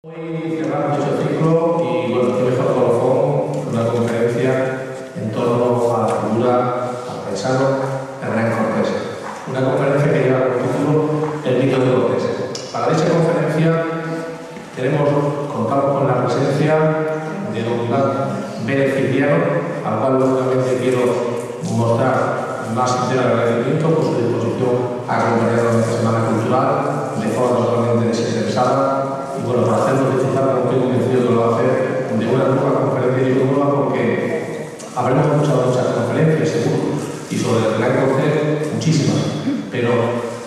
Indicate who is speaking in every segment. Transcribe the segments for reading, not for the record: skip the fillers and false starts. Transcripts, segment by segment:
Speaker 1: Hoy cerramos este ciclo y bueno, qué mejor colofón que una conferencia en torno a la figura, al paisano Hernán Cortés. Una conferencia que lleva como título El mito de Cortés. Para dicha conferencia contamos con la presencia de don Iván Vélez Cipriano, al cual lógicamente quiero mostrar más sincero agradecimiento por su disposición a acompañarnos en esta semana cultural de forma totalmente desinteresada. Y bueno, para hacerlo disfrutar, como estoy convencido que lo va a hacer, de una nueva conferencia y digo nueva porque habremos escuchado muchas conferencias, seguro, y sobre Hernán Cortés, muchísimas. Pero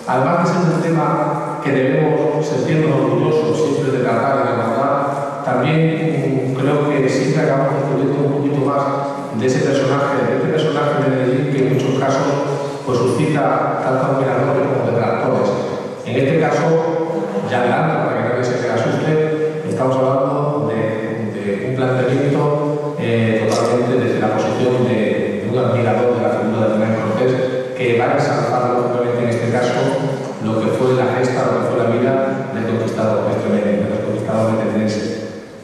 Speaker 1: además de ser un tema que debemos sentirnos orgullosos siempre de tratar y de abordar, también creo que siempre acabamos descubriendo un poquito más de ese personaje, de Medellín, que en muchos casos pues suscita tanto admiradores como detractores. En este caso, ya adelanto, para que nadie se asuste, estamos hablando de un planteamiento totalmente desde la posición de un admirador de la figura de Hernán Cortés, que va a ensalzar lógicamente en este caso lo que fue la gesta, lo que fue la vida del conquistador metendense.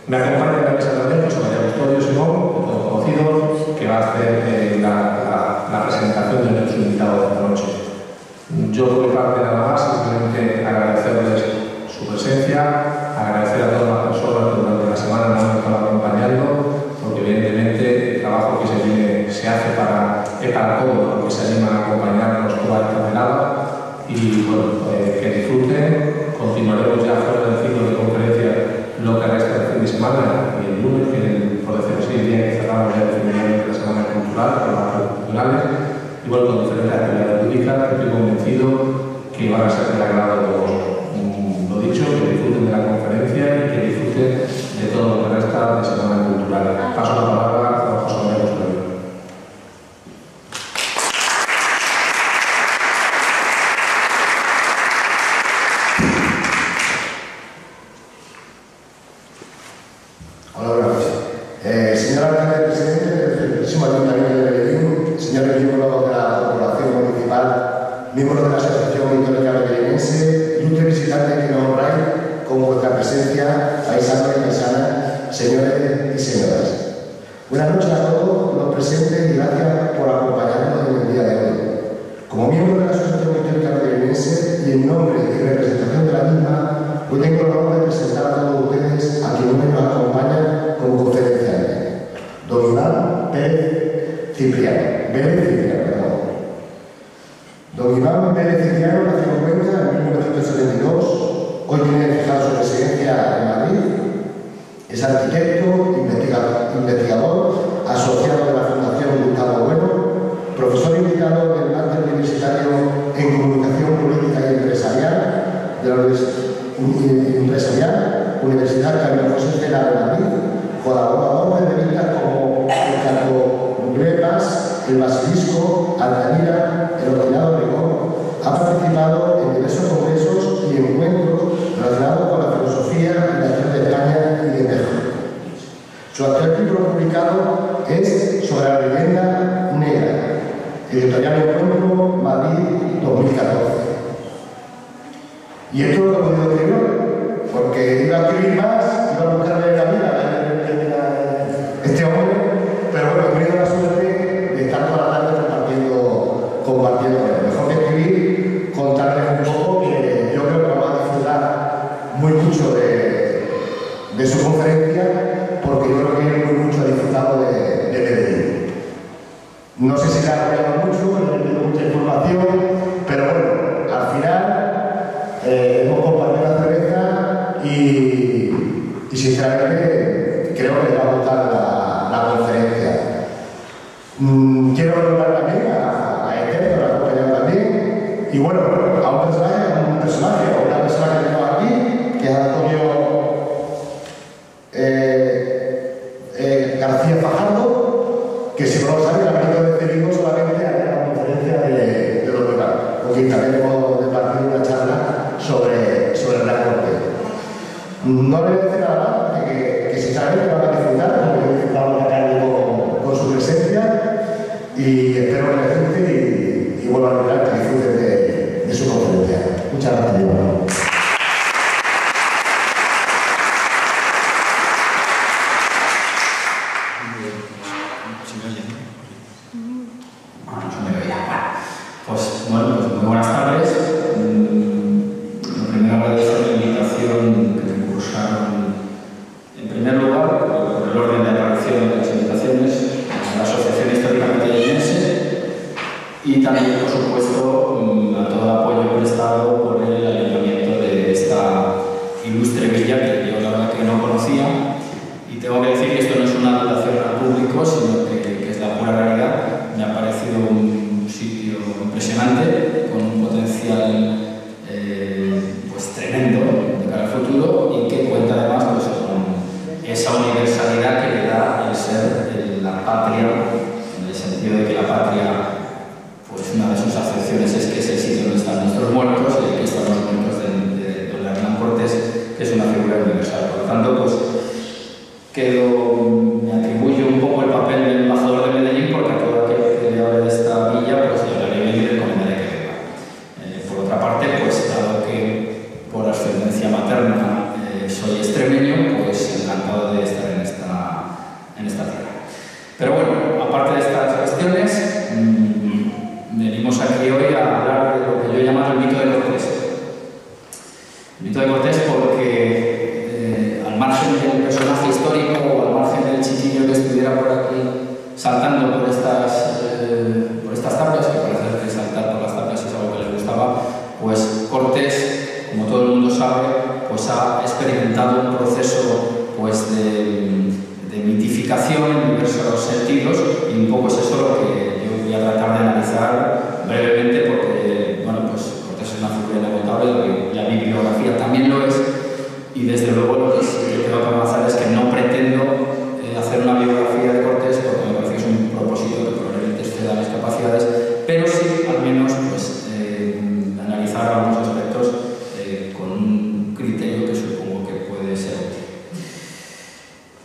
Speaker 1: Me acompaña en la mesa también José María Custodio Simón, todos conocidos, que va a hacer la presentación de nuestro invitado de esta noche. Yo por mi parte nada más, simplemente agradecerles su presencia, agradecer a todas las personas que durante la semana nos han estado acompañando, porque evidentemente el trabajo que se hace es para todos los que se animan a acompañarnos toda esta velada. Y bueno, que disfruten. Continuaremos ya fuera del ciclo de conferencias lo que resta del fin de semana y el lunes, que por decirlo así, el día que cerramos ya definitivamente la semana cultural con las culturales. Y bueno, con diferentes actividades lúdicas, que estoy convencido que van a ser del agrado de todos. Lo dicho, que disfruten de la conferencia y que disfruten de todo lo que resta de semana cultural. Paso la palabra a José María Custodio.
Speaker 2: Hola, buenas noches. Señor alcalde presidente del próximo Ayuntamiento de Medellín, señores miembros de la Corporación Municipal, miembros de la Asociación Histórica Medellinense, ilustres visitantes que nos honráis con vuestra presencia, paisanos y paisanas, señores y señoras. Buenas noches a todos los presentes y gracias por acompañarnos en el día de hoy. Como miembro de la Asociación Histórica Medellinense y en nombre y representación de la misma, hoy tengo el honor de presentar a todos ustedes a quienes nos acompañan como conferenciantes. Don Iván Vélez Cipriano. Don Iván Vélez Cipriano nació en Cuenca en 1972. Hoy tiene fijada su residencia en Madrid. Es arquitecto, investigador, asociado de la Fundación Gustavo Bueno, profesor invitado del máster universitario en Comunicación Política y Empresarial de la Universidad Camilo José Cela de Madrid, colaborador de revistas como El Cartogrepas, El Basilisco, Altamira, El Obstinado Rigor. Ha participado en diversos congresos y encuentros relacionados con la filosofía y la historia de España y de México. Su actual libro publicado es Sobre la leyenda negra, editorial Encuentro, Madrid, 2014. Y esto lo he podido escribir porque iba a escribir más, iba a buscarle la vida a este hombre, pero bueno, he tenido la suerte de estar toda la tarde compartiendo. Mejor que escribir, contarles un poco, que yo creo que vamos a disfrutar muy mucho de su conferencia, porque yo creo que él muy mucho ha disfrutado de Medellín. No sé si le ha apoyado mucho, le he tenido mucha información, pero bueno, al final hemos compartido la cerveza y sinceramente creo que le va a gustar la conferencia. Quiero nombrar también a Esther, que la ha acompañado también, y bueno, a una persona que tenemos aquí, que es Antonio García Fajardo, que si no lo sabe, el amigo de Federico solamente hará la conferencia de los locales, porque también hemos de partir una charla sobre el Cortés. No le voy a decir nada más, que sinceramente van a disfrutar, porque disfrutamos la calle con su presencia, y espero que les guste y vuelvan a mirar, que disfruten de su conferencia. Muchas gracias.
Speaker 3: ilustre villa que yo la verdad que no conocía, y tengo que decir que esto no es una dotación al público, sino que es la pura realidad. Me ha parecido un sitio impresionante, con un potencial pues tremendo de cara al futuro, y que cuenta además pues, con esa universalidad que le da el ser la patria, en el sentido de que la patria, pues una de sus acepciones es que es el sitio donde están nuestros muertos, y aquí están los muertos de don Hernán Cortés, que es una figura universal. Por lo tanto, pues me atribuyo un poco el papel del embajador de Medellín, porque a todo aquel que le hable de esta villa, pues le hablaré bien y le recomendaré que venga. Por otra parte, pues dado que por ascendencia materna soy extremeño, pues encantado de estar en esta tierra. Pero bueno, aparte de estas cuestiones, venimos aquí hoy a hablar de lo que yo he llamado el mito de Cortés. El mito de Cortés porque al margen del personaje histórico o al margen del chiquillo que estuviera por aquí saltando por estas tablas, que parece que saltar por las tablas es algo que le gustaba, pues Cortés, como todo el mundo sabe, pues ha experimentado un proceso pues de mitificación en diversos sentidos, y un poco es eso lo que yo voy a tratar de analizar brevemente, porque bueno, pues Cortés es una figura inagotable, la bibliografía también lo es, y desde luego lo que sí que tengo que avanzar es que no pretendo hacer una biografía de Cortés, porque me parece que es un propósito que probablemente exceda mis capacidades, pero sí al menos pues analizar algunos aspectos con un criterio que supongo que puede ser útil.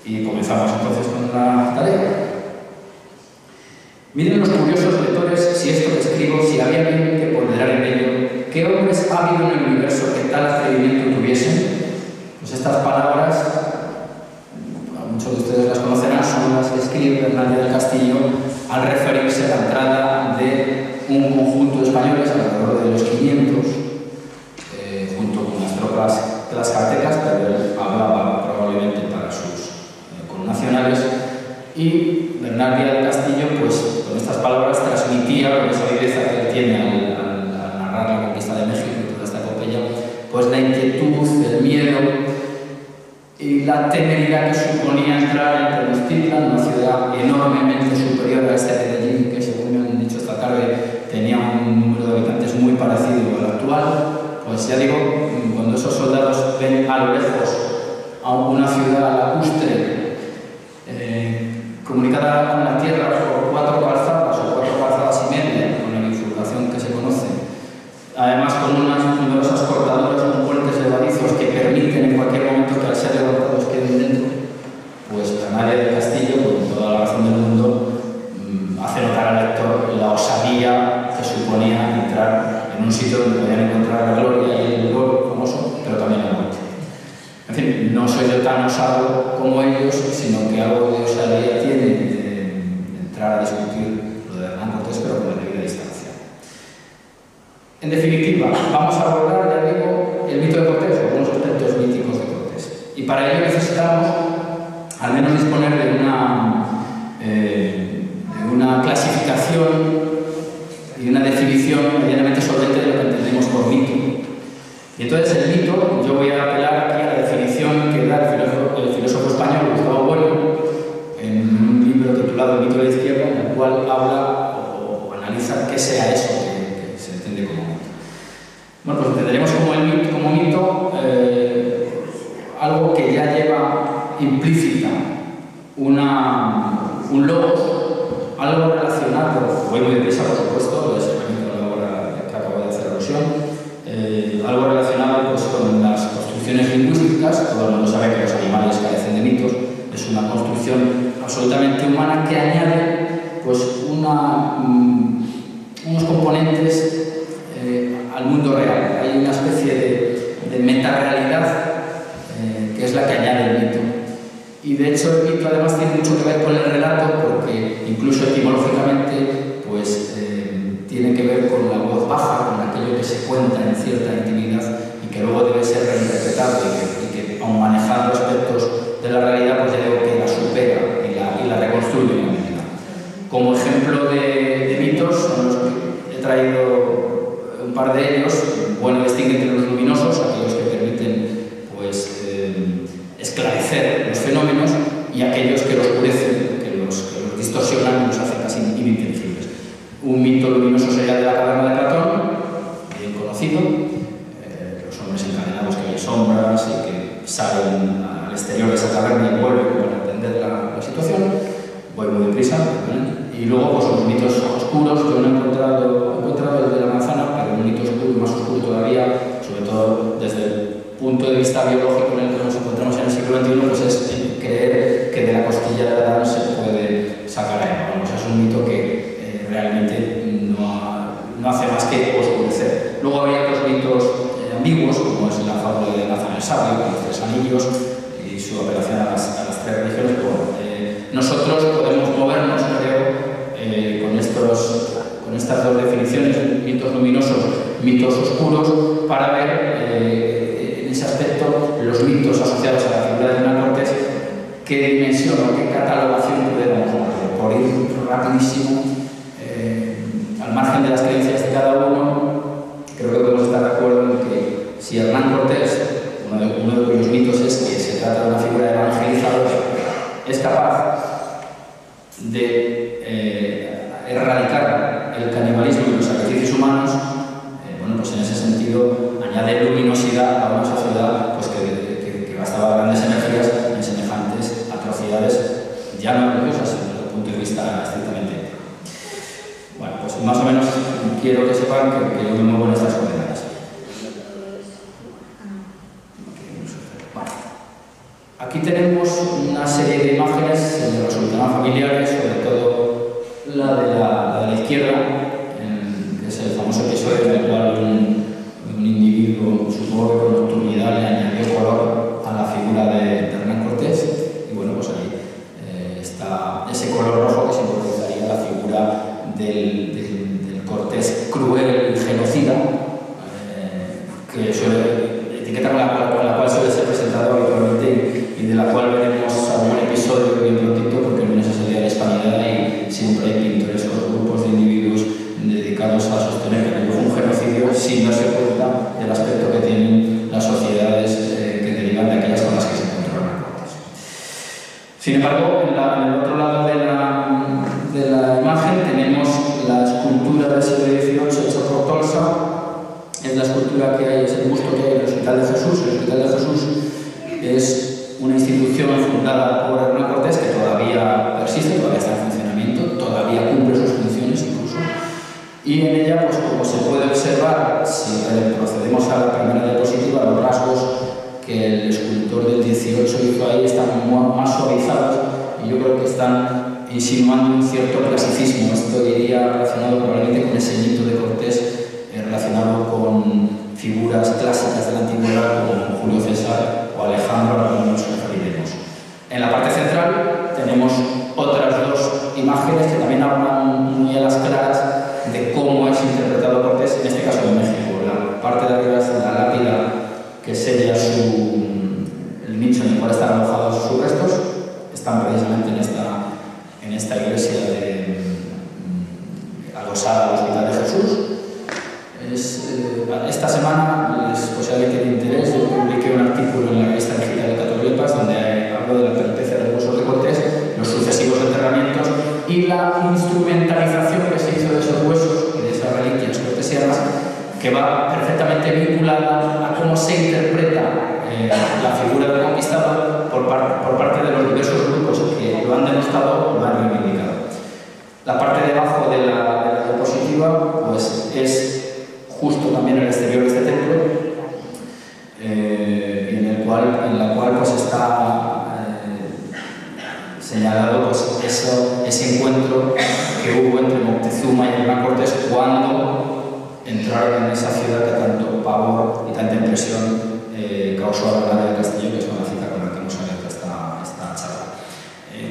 Speaker 3: Y comenzamos entonces con la tarea. Miren los curiosos lectores si esto que escribo, si había alguien que ponderar en ello, ¿qué hombres ha habido en el universo que tal atrevimiento tuviesen? Pues estas palabras, muchos de ustedes las conocerán, son las que escribe Bernardi del Castillo al referirse a la entrada de un conjunto de españoles alrededor de los 500, junto con las tropas tlaxcaltecas, pero él hablaba probablemente para sus connacionales, y Bernardi del Castillo, pues con estas palabras transmitía, con esa viveza que él tiene al narrar la conquista de México y toda esta epopeya, pues la inquietud, el miedo y la temeridad que suponía entrar en Tenochtitlan, una ciudad enormemente superior a este Medellín, que según me han dicho esta tarde tenía un número de habitantes muy parecido al actual. Pues ya digo, cuando esos soldados ven a lo lejos a una ciudad lacustre, comunicada con la tierra por 4 calzadas o 4 calzadas y media, con la bifurcación que se conoce, además con unas numerosas cortadoras con puentes levadizos que permiten en cualquier momento que al ser levantados queden dentro, pues Bernardi del Castillo, con toda la razón del mundo, hace notar al lector la osadía que suponía entrar en un sitio donde podían encontrar la gloria y el gol famoso, pero también la muerte. En fin, no soy yo tan osado como ellos, sino que algo de osadía tiene de entrar a discutir lo de Hernán Cortés, pero con la debida distancia. En definitiva, vamos a abordar, ya digo, el mito de Cortés, o algunos aspectos míticos de Cortés. Y para ello necesitamos al menos disponer de una clasificación y una definición medianamente solvente de lo que entendemos por mito. Y entonces el mito, yo voy a apelar aquí a la definición que da el filósofo español Gustavo Bueno en un libro titulado El mito de la izquierda, en el cual habla o analiza qué sea eso que se entiende como mito. Bueno, pues entenderemos como mito algo que ya lleva implícita un logos, algo relacionado, voy muy deprisa por supuesto, es a la obra que acabo de hacer alusión, algo relacionado pues, con las construcciones lingüísticas. Todo el mundo sabe que los animales carecen de mitos, es una construcción absolutamente humana que añade pues, unos componentes al mundo real. Hay una especie de metarealidad que es la que añade el mito. Y de hecho el mito además tiene mucho que ver con el relato, porque incluso etimológicamente pues, tiene que ver con la voz baja, con aquello que se cuenta en cierta intimidad y que luego debe ser reinterpretado y que aun manejando aspectos de la realidad, pues ya digo que la supera y la reconstruye en la medida. Como ejemplo de mitos son los que he traído un par de ellos. Bueno, distingue entre los luminosos, aquellos que permiten pues, horas y que salen al exterior de esa taberna y vuelven para entender la situación. Voy muy deprisa, ¿vale? Y luego pues los mitos oscuros, yo no he encontrado el de la manzana, pero un mito oscuro, más oscuro todavía, sobre todo desde el punto de vista biológico en el que nos encontramos en el siglo XXI, pues es creer que de la costilla de Adán se puede sacar a Eva. Bueno, pues es un mito que realmente no hace más que oscurecer. Luego había otros mitos ambiguos, como es la fábula de Nathan el Sabio, con los 3 anillos y su apelación a las 3 religiones. Nosotros podemos movernos, creo, con estas 2 definiciones, mitos luminosos, mitos oscuros, para ver en ese aspecto los mitos asociados a la figura de Hernán Cortés, qué dimensión o qué catalogación pudiéramos hacer. Por ir rapidísimo, al margen de las creencias de cada uno, creo que podemos estar de acuerdo en que si Hernán Cortés, uno de cuyos mitos es que se trata de una figura evangelizadora, es capaz de erradicar el canibalismo y los sacrificios humanos, bueno, pues en ese sentido añade luminosidad a una sociedad pues, que gastaba grandes energías en semejantes atrocidades ya no religiosas desde el punto de vista estrictamente ético. Bueno, pues más o menos quiero que sepan que yo me muevo en estas coordenadas. Aquí tenemos una serie de imágenes que resultan familiares, sobre todo la de la izquierda, que es el famoso episodio en el cual un individuo, supongo que con nocturnidad, le añadió color a la figura de Hernán Cortés, y bueno, pues ahí está ese color rojo que simbolizaría la figura del Cortés cruel y genocida, que suele etiqueta con la cual suele ser presentado habitualmente y de la cual veremos algún episodio bien prontito, porque el lunes es el día de la hispanidad y siempre hay pintorescos grupos de individuos dedicados a sostener que fue un genocidio sin darse cuenta del aspecto que tienen las sociedades que derivan de aquellas con las que se encontraron antes. Sin embargo, en el otro lado de la imagen tenemos la escultura del siglo XVIII hecha por Tolsa. Es la escultura que hay, es el busto que hay en el Hospital de Jesús. El Hospital de Jesús es una institución fundada por Hernán Cortés que todavía persiste, todavía está en funcionamiento, todavía cumple sus funciones incluso. Y en ella, pues como se puede observar, si procedemos a la primera diapositiva, los rasgos que el escultor del 18 hizo ahí están más suavizados y yo creo que están insinuando un cierto clasicismo. Esto iría relacionado probablemente con ese mito de Cortés, relacionado con figuras clásicas de la antigüedad como Julio César o Alejandro, a los que nos referiremos. En la parte central tenemos otras 2 imágenes que también hablan muy a las claras de cómo es interpretado Cortés, en este caso en México. La parte de arriba es la lápida que sella el nicho en el cual están alojados sus restos. Están precisamente en esta iglesia adosada al Hospital de Jesús. Esta semana, si alguien tiene interés, yo publiqué un artículo en la revista digital de Catolipas donde hablo de la pertenencia de los huesos de Cortés, los sucesivos enterramientos y la instrumentalización que se hizo de esos huesos y de esas reliquias cortesianas, que va perfectamente vinculada a cómo se interpreta la figura del conquistador por parte de los diversos grupos que lo han denostado o lo han reivindicado. La parte de abajo de la diapositiva pues, es justo también el exterior de este templo, en la cual pues, está señalado pues, ese encuentro que hubo entre Moctezuma y Hernán Cortés cuando entraron en esa ciudad que tanto pavor y tanta impresión causó a la Real del Castillo, que es una cita con la que hemos abierto esta charla.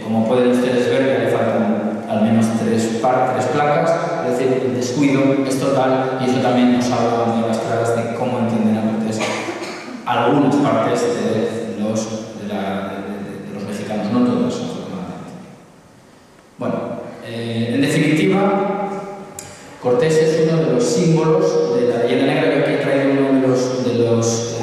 Speaker 3: Como pueden ustedes ver, le faltan al menos 3 placas, es decir, el descuido es total y eso también nos habla muy a las claras de cómo entienden a Cortés algunas partes de los mexicanos, no todas, afortunadamente. Bueno, en definitiva, Cortés es uno de los símbolos de la leyenda negra. Yo aquí he traído uno de los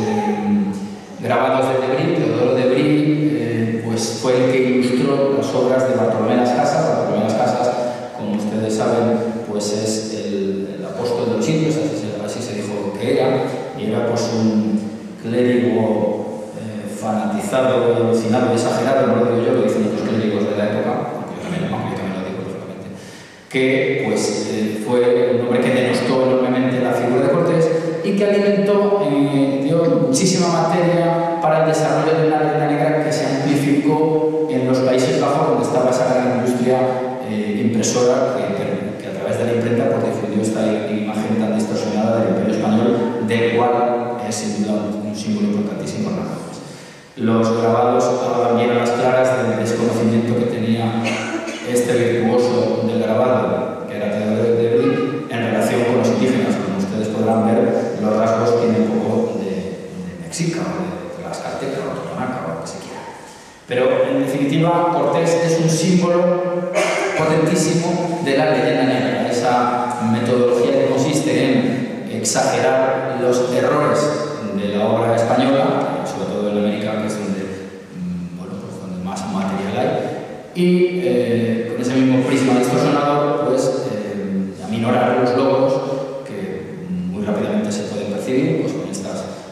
Speaker 3: grabados de Debrí. Teodoro Debrí pues fue el que ilustró las obras de Bartolomé Las Casas. Bartolomé Las Casas, como ustedes saben, pues es el apóstol de los indios, así se dijo que era, y era pues un clérigo fanatizado, alucinado, exagerado, no lo digo yo, lo dicen otros clérigos de la época, aunque yo también lo digo, lógicamente, que pues, fue un hombre que denostó enormemente la figura de Cortés y que alimentó, dio muchísima materia para el desarrollo de una letra negra que se amplificó en los Países Bajos, donde estaba esa gran industria impresora que a través de la imprenta pues, difundió esta imagen tan distorsionada del Imperio Español, del cual es sin duda un símbolo importantísimo para nosotros. Los grabados hablan bien a las claras del desconocimiento que tenía este virtuoso del grabado, que era Teodoro de Brie, en relación con los indígenas. Como ustedes podrán ver, los rasgos tienen un poco de mexica, o de tlaxcalteca, o de totonaca, o lo que se quiera. Pero, en definitiva, Cortés es un símbolo potentísimo de la leyenda negra, esa metodología que consiste en exagerar los errores de la obra española, sobre todo en América, que es donde, bueno, pues donde más material hay, y con ese mismo prisma distorsionador, pues aminorar los logros que muy rápidamente se pueden percibir, pues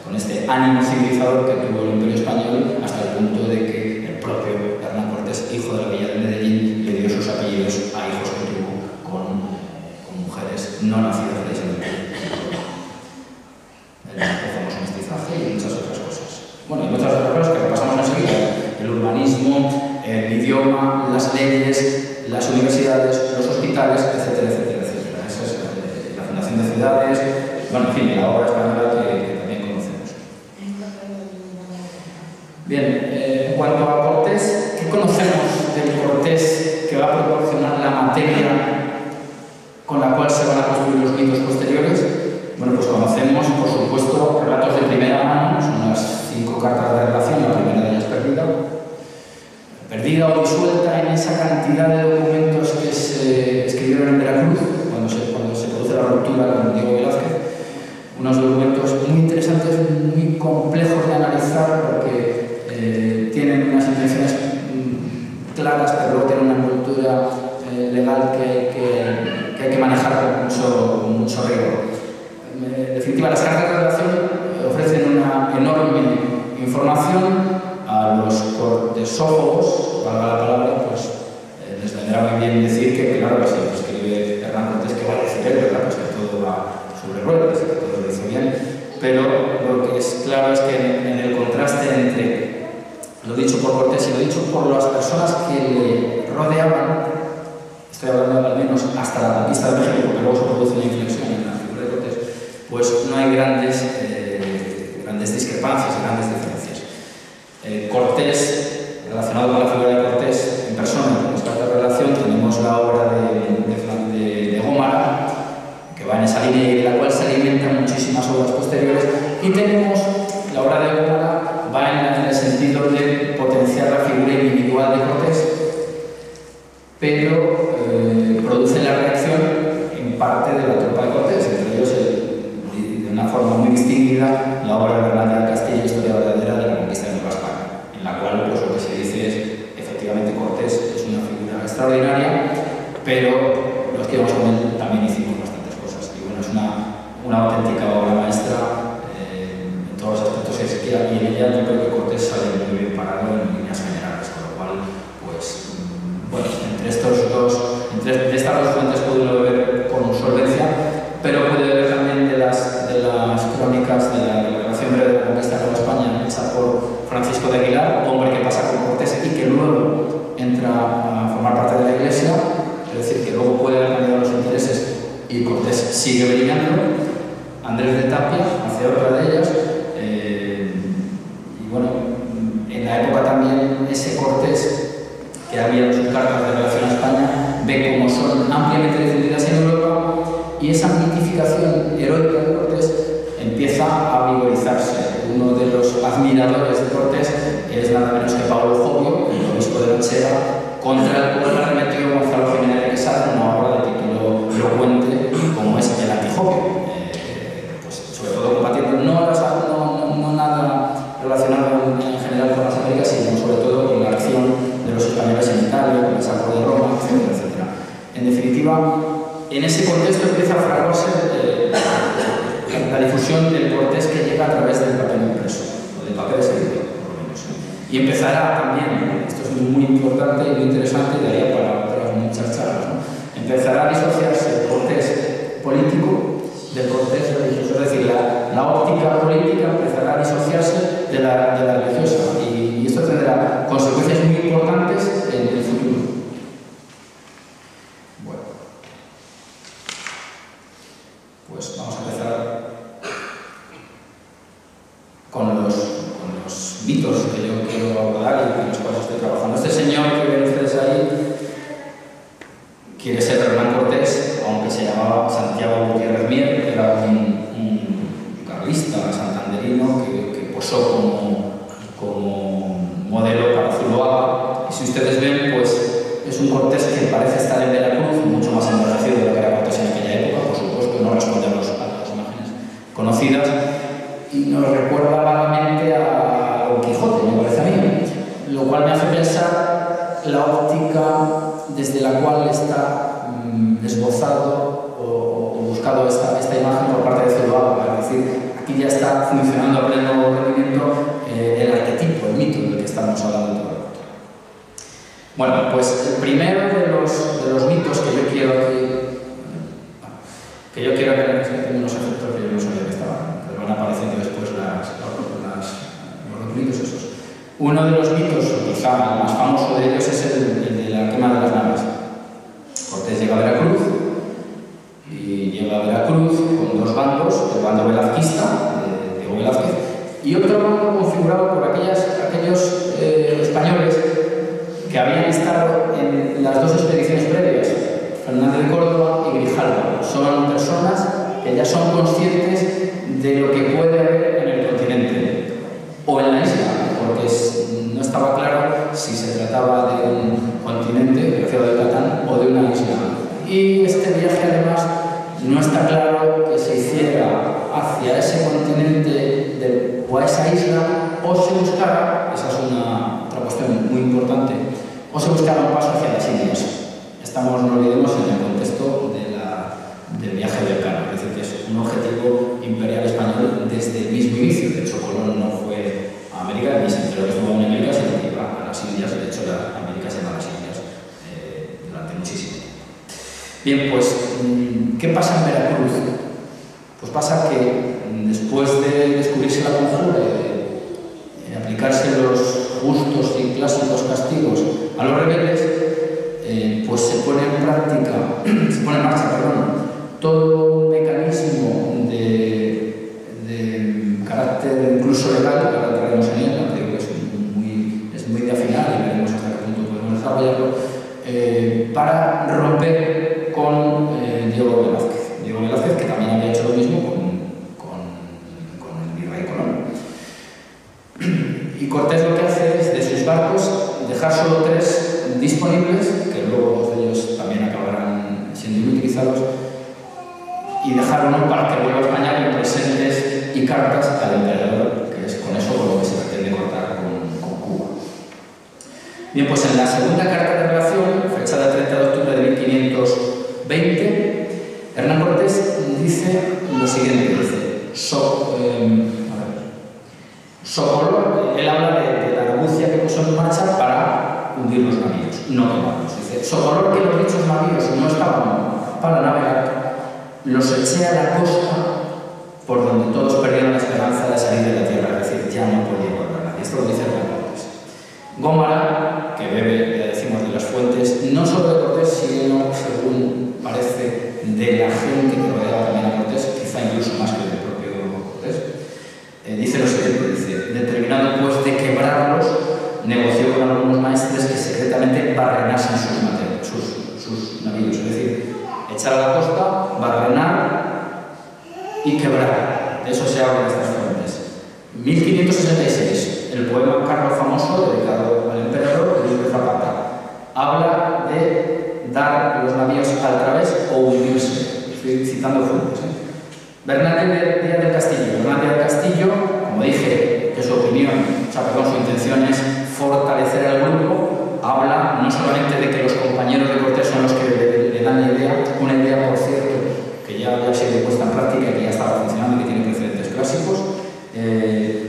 Speaker 3: con este ánimo civilizador que tuvo el Imperio Español, hasta el punto de que el propio Hernán Cortés, hijo de la Villa de Medellín, le dio sus apellidos a hijos que tuvo con mujeres no nacidas de ese imperio. El famoso mestizaje y muchas otras cosas. Bueno, y muchas otras cosas que repasamos enseguida: el urbanismo, el idioma, las leyes, las universidades, los hospitales, etcétera, etcétera, etcétera. Esa es la fundación de ciudades, bueno, en fin, la obra española que también conocemos. Bien, en cuanto a Cortés, ¿qué conocemos del Cortés que va a proporcionar la materia con la cual se van a construir los mitos posteriores? Bueno, pues conocemos, por supuesto, relatos de primera mano, son las 5 cartas de relación, la primera de ellas perdida o disuelta en esa cantidad de documentos que se escribieron en Veracruz, cuando se produce la ruptura con Diego Velázquez. Unos documentos muy interesantes, muy complejos de analizar, porque tienen unas intenciones claras, pero luego tienen una envoltura legal que hay que manejar con mucho rigor. En definitiva, las cartas de relación ofrecen una enorme información. A los cortesófobos, valga la palabra, pues les vendrá muy bien decir que, claro, que si escribe Hernán Cortés, que va a decir él, ¿verdad? Pues que todo va sobre ruedas, que todo lo hizo bien. Pero lo que es claro es que en el contraste entre lo dicho por Cortés y lo dicho por las personas que le rodeaban, estoy hablando al menos hasta la conquista de México, porque luego se produce una inflexión en la figura de Cortés, pues no hay grandes discrepancias, grandes diferencias. Cortés, relacionado con la figura de Cortés en persona, con las cartas de relación, tenemos la obra de Gómara, que va en esa línea y de la cual se alimentan muchísimas obras posteriores, y tenemos la obra de Gómara, va en el sentido de potenciar la figura individual de Cortés, pero produce la reacción en parte de la tropa de Cortés, entre ellos de una forma muy distinguida la obra de Hernández de Castilla, Historia verdadera de la conquista de Nueva España, en la cual pues, lo que se dice es, efectivamente, Cortés es una figura extraordinaria, pero los que vamos con él también hicimos bastantes cosas. Y bueno, es una auténtica obra maestra en todos los aspectos que se quiera, y en ella yo creo que Cortés sale muy bien parado en líneas generales, con lo cual, pues, bueno, entre estas dos fuentes puede uno beber con solvencia, pero puede beber también de las crónicas de la declaración breve de la conquista de España, hecha por Francisco de Aguilar, hombre que pasa con Cortés y que luego entra a formar parte de la Iglesia, es decir, que luego puede haber cambiado los intereses y Cortés sigue brillando. Andrés de Tapia hace otra de ellas, y bueno, en la época también ese Cortés que había en sus cartas de relación a España ve cómo son ampliamente difundidas en Europa, y esa mitificación heroica de Cortés empieza a vigorizarse. Uno de los admiradores de Cortés es nada menos que Pablo Jovio, el obispo de Banchera, contra el cual arremetió Gonzalo Jiménez de Quesada, una obra de título elocuente como es El Antijovio, pues sobre todo combatiendo no nada relacionado en general con las Américas, sino sobre todo con la acción de los españoles en Italia, con el saco de Roma, etcétera, etcétera. En definitiva, en ese contexto empieza a fraguarse la difusión del Cortés que llega a través del papel impreso, o del papel escrito, por lo menos. Y empezará también, esto es muy importante y muy interesante, y daría para otras muchas charlas, ¿no? Empezará a disociarse el Cortés político del Cortés religioso, es decir, la óptica política empezará a disociarse de la religiosa, y esto tendrá consecuencias muy importantes en el futuro. Bueno, pues vamos a empezar con los mitos que yo quiero abordar y en los cuales estoy trabajando. Este señor que ven ustedes ahí quiere ser Hernán Cortés, aunque se llamaba Santiago Gutiérrez Mier, que era un carlista santanderino que posó como modelo para Zuloaga. Y si ustedes ven, pues es un Cortés que parece estar en Veracruz, mucho más envejecido de lo que era Cortés en aquella época, por supuesto, no responde a las imágenes conocidas, y nos recuerda vagamente a Don Quijote, me parece a mí, lo cual me hace pensar la óptica desde la cual está esbozado o buscado esta imagen por parte de Zuloaga. Es decir, aquí ya está funcionando a pleno rendimiento el arquetipo, el mito del que estamos hablando todo el rato. Bueno, pues el primero de los mitos que yo quiero aquí, que tengo unos efectos que yo no sabía que estaban, pero van apareciendo después los mitos esos. Uno de los mitos, o quizá el más famoso de ellos, es el de la quema de las naves. Cortés llega a Veracruz, y llega a Veracruz con dos bandos, el bando velazquista, de Diego Velázquez, y otro bando configurado por aquellos españoles que habían estado en las dos expediciones previas, Fernández de Córdoba y Grijalva. Son personas que ya son conscientes de lo que puede haber en el continente o en la isla, porque no estaba claro si se trataba de un continente, el Océano de Platán, o de una isla. Y este viaje, además, no está claro que se hiciera hacia ese continente o a esa isla, o se buscara, esa es otra cuestión muy importante, o se buscara un paso hacia las Indias. Estamos, no olvidemos, en el contexto del viaje del Cano, es decir, que es un objetivo imperial español desde el mismo inicio. De hecho, Colón no fue a América, ni se enteró que estuvo en América, sino que iba a las Indias. De hecho, América se llama las Indias durante muchísimo tiempo. Bien, pues, ¿qué pasa en Veracruz? Pues pasa que después de descubrirse la conjura y de aplicarse los justos y clásicos castigos a los rebeldes, pues se pone en marcha, todo un mecanismo de carácter incluso legal, que ahora traemos en él, creo que es muy de afinar y veremos hasta qué punto podemos desarrollarlo, para romper con Diego Velázquez. Diego Velázquez, que también había hecho lo mismo con el virrey Colón. Y Cortés lo que hace es, de sus barcos, dejar solo 3 disponibles, que luego 2 de ellos también acabarán siendo inutilizados, y dejar uno para que vuelva a España con presentes y cartas al emperador, que es con eso con lo que se pretende cortar con Cuba. Bien, pues en la segunda carta de relación, fechada el 30 de octubre de 1520, Hernán Cortés dice lo siguiente, dice, Socolor, él habla de la argucia que puso en marcha para hundir los navíos, no quemarlos. Dice, Socolor, que los dichos navíos no estaban para navegar, los eché a la costa por donde todos perdieron la esperanza de salir de la tierra, es decir, ya no podía volver a nadie. Esto lo dice Hernán Cortés. Gómara, que bebe, ya decimos, de las fuentes, no solo de Cortés, sino, según parece, de la gente que rodeaba también a Cortés, quizá incluso más que del propio Cortés, dice lo siguiente, dice, determinado pues de quebrarlos, negoció con algunos maestres que secretamente barrenasen sus navíos, es decir, echar a la costa, barrenar y quebrar. De eso se habla en estas fuentes. 1566, el poema Carlos Famoso, dedicado al emperador, de Luis de Zapata, habla de dar los navíos al través o hundirse. Estoy citando fuentes. Bernat Díaz del Castillo, como dije, que su opinión, su intención es fortalecer al grupo, habla no solamente de que los compañeros de Cortés son los que le dan la idea, una idea, por cierto, que ya había sido puesta en práctica y que ya estaba funcionando y que tiene precedentes clásicos,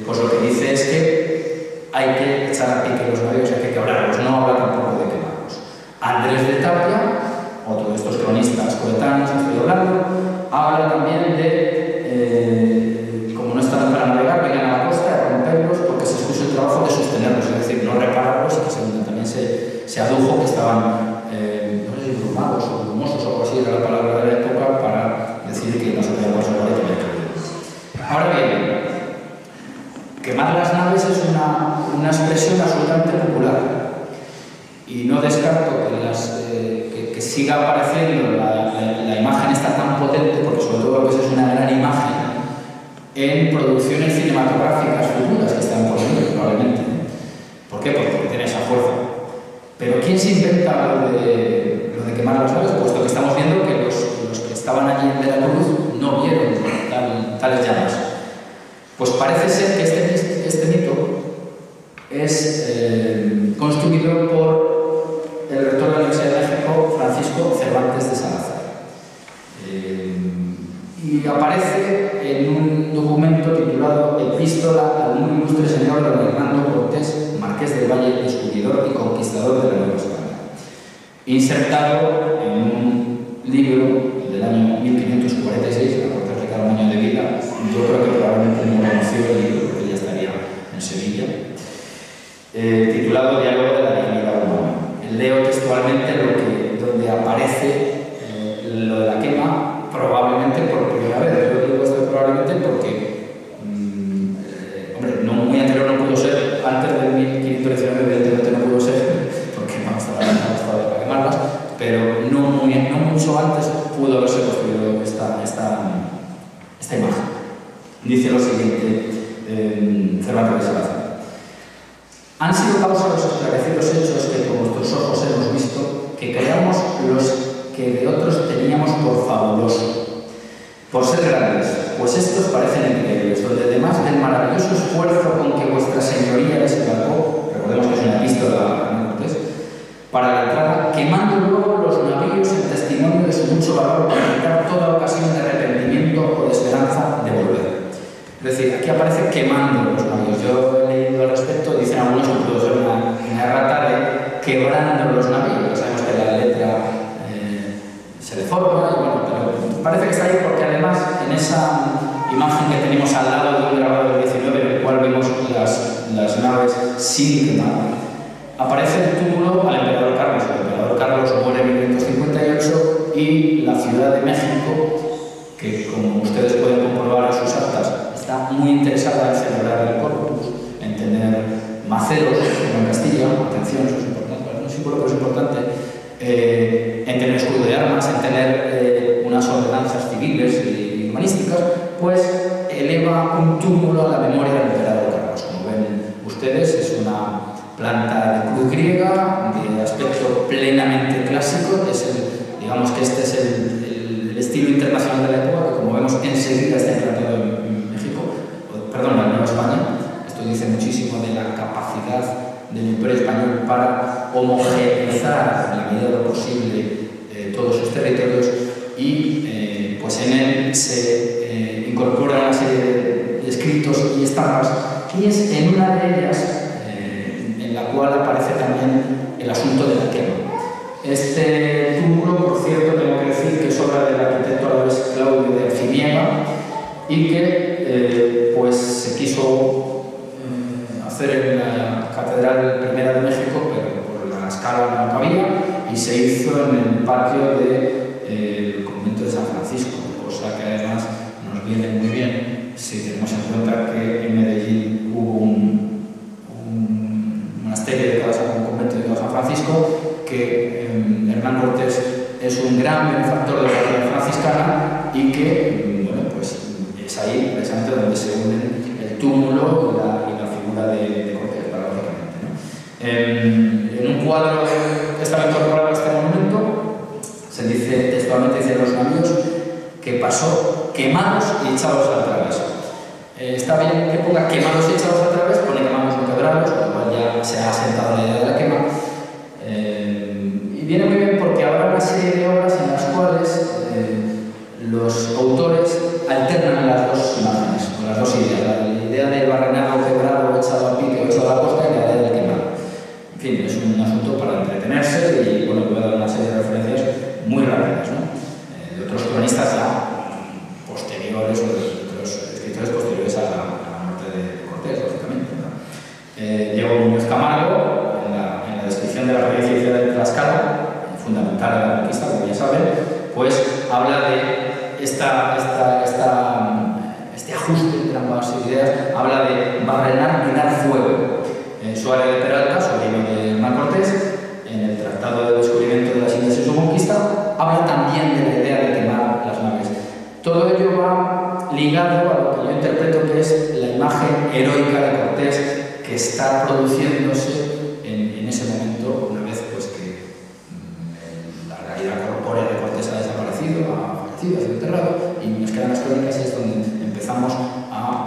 Speaker 3: pues lo que dice es que hay que echar a pique los navíos, hay que quebrarlos, no habla tampoco de quemarlos. Andrés de Tapia, otro de estos cronistas coetáneos que estoy hablando, habla también de como no están para navegar, vengan a la costa a romperlos porque se expuso el trabajo de sostenerlos, es decir, no repararlos, y que también se adujo que estaban no sé si brumados o brumosos o algo así, era la palabra de la época para decir que no se podía conservar y tenía que huir. Ahora bien, quemar las naves es una expresión absolutamente popular y no descarto que siga apareciendo la imagen esta tan potente, porque sobre todo lo que es una gran imagen en producciones cinematográficas futuras que están por venir, probablemente. ¿Por qué? Porque tiene esa fuerza. Pero ¿quién se inventa lo de quemar las naves? Puesto que estamos viendo que los que estaban allí en Veracruz no vieron tales llamas. Pues parece ser que este mito es construido por el rector de la Universidad de México, Francisco Cervantes de Salazar. Y aparece en un documento titulado Epístola al muy ilustre señor don Hernando Cortés, marqués del Valle, descubridor y conquistador de la Nueva España, insertado en un libro del año 1546, la Cortés le queda un año de vida. Yo creo que probablemente no conoció el libro porque ya estaría en Sevilla, titulado Diálogo de la dignidad humana. Leo textualmente donde aparece lo de la quema, probablemente por primera vez. Yo digo esto probablemente porque, hombre, no muy anterior no pudo ser, antes del 1519 evidentemente no pudo ser, porque no estaba para quemarlas, pero no mucho antes pudo haberse construido esta imagen. Dice lo siguiente, Cervantes de Salazar. Han sido causa los esclarecidos hechos que con nuestros ojos hemos visto, que creamos los que de otros teníamos por fabuloso, por ser grandes, pues estos parecen increíbles, donde además del maravilloso esfuerzo con que vuestra señoría les embarcó, recordemos que es una epístola a Cortés, para la entrada, quemando luego los navíos en testimonio de su mucho valor para evitar toda ocasión de arrepentimiento o de esperanza de volver. Es decir, aquí aparece quemando los navíos. Yo he leído al respecto, dicen algunos que pudo ser una errata de quebrando los navíos. Sabemos que la letra se deforma, y bueno, pero parece que está ahí porque además en esa imagen que tenemos al lado de un grabado del 19, en el cual vemos las naves sin quemar, aparece el túmulo al emperador Carlos. El emperador Carlos muere en 1558 y la Ciudad de México, que como ustedes pueden comprobar en sus actas, está muy interesada en celebrar el Corpus, en tener maceros como en Castilla, atención, eso es importante, no es símbolo, pero es importante, en tener escudo de armas, en tener unas ordenanzas civiles y humanísticas, pues eleva un túmulo a la memoria del emperador Carlos. Como ven ustedes, es una planta de cruz griega, de aspecto plenamente clásico, digamos que este es el estilo internacional de la época, que como vemos enseguida está implantado en México, perdón, en la Nueva España. Esto dice muchísimo de la capacidad del Imperio Español para homogeneizar en la medida de lo posible todos sus territorios, y pues en él se incorpora una serie de escritos y estampas, y es en una de ellas en la cual aparece también el asunto de la quema. Este túmulo, por cierto, tengo que decir que es obra del arquitecto alavés Claudio de Alciniega y que pues se quiso hacer en la Catedral Primera de México, pero por la escala no cabía, y se hizo en el patio del convento de San Francisco, cosa que además nos viene muy bien si tenemos en cuenta que en Medellín hubo un monasterio dedicado a un convento dedicado a San Francisco, que Hernán Cortés es un gran benefactor de la orden franciscana, y que bueno, pues es ahí precisamente donde se unen el túmulo y la figura de Cortés, paradójicamente, ¿no? En un cuadro que estaba incorporado a este monumento se dice textualmente, dice los navíos que pasó quemados y echados al través. Está bien que ponga quemados y echados al través, pone quemados no quebrados, con lo cual ya se ha asentado la idea de la quema. Y viene muy bien porque habrá una serie de obras en las cuales los autores alternan las dos imágenes, o las dos ideas. La idea del barrenado quebrado, echado a pique o echado a la costa, detenerse y bueno, voy a dar una serie de referencias muy rápidas, ¿no? De otros cronistas ya posteriores o de otros escritores posteriores a la muerte de Cortés, lógicamente, ¿no? Diego Muñoz Camargo, en la descripción de la religiosidad de Tlaxcala, fundamental en la conquista, como ya saben, pues habla de este ajuste entre ambas ideas, habla de barrenar y dar fuego. Suárez de Peralta, sobrino de Hernán Cortés, en el Tratado de Descubrimiento de las Indias y su Conquista, habla también de la idea de quemar las naves. Todo ello va ligado a lo que yo interpreto que es la imagen heroica de Cortés que está produciéndose en ese momento, una vez pues, que la realidad corpórea de Cortés ha desaparecido, ha sido enterrado, y nos quedan las crónicas, y es donde empezamos a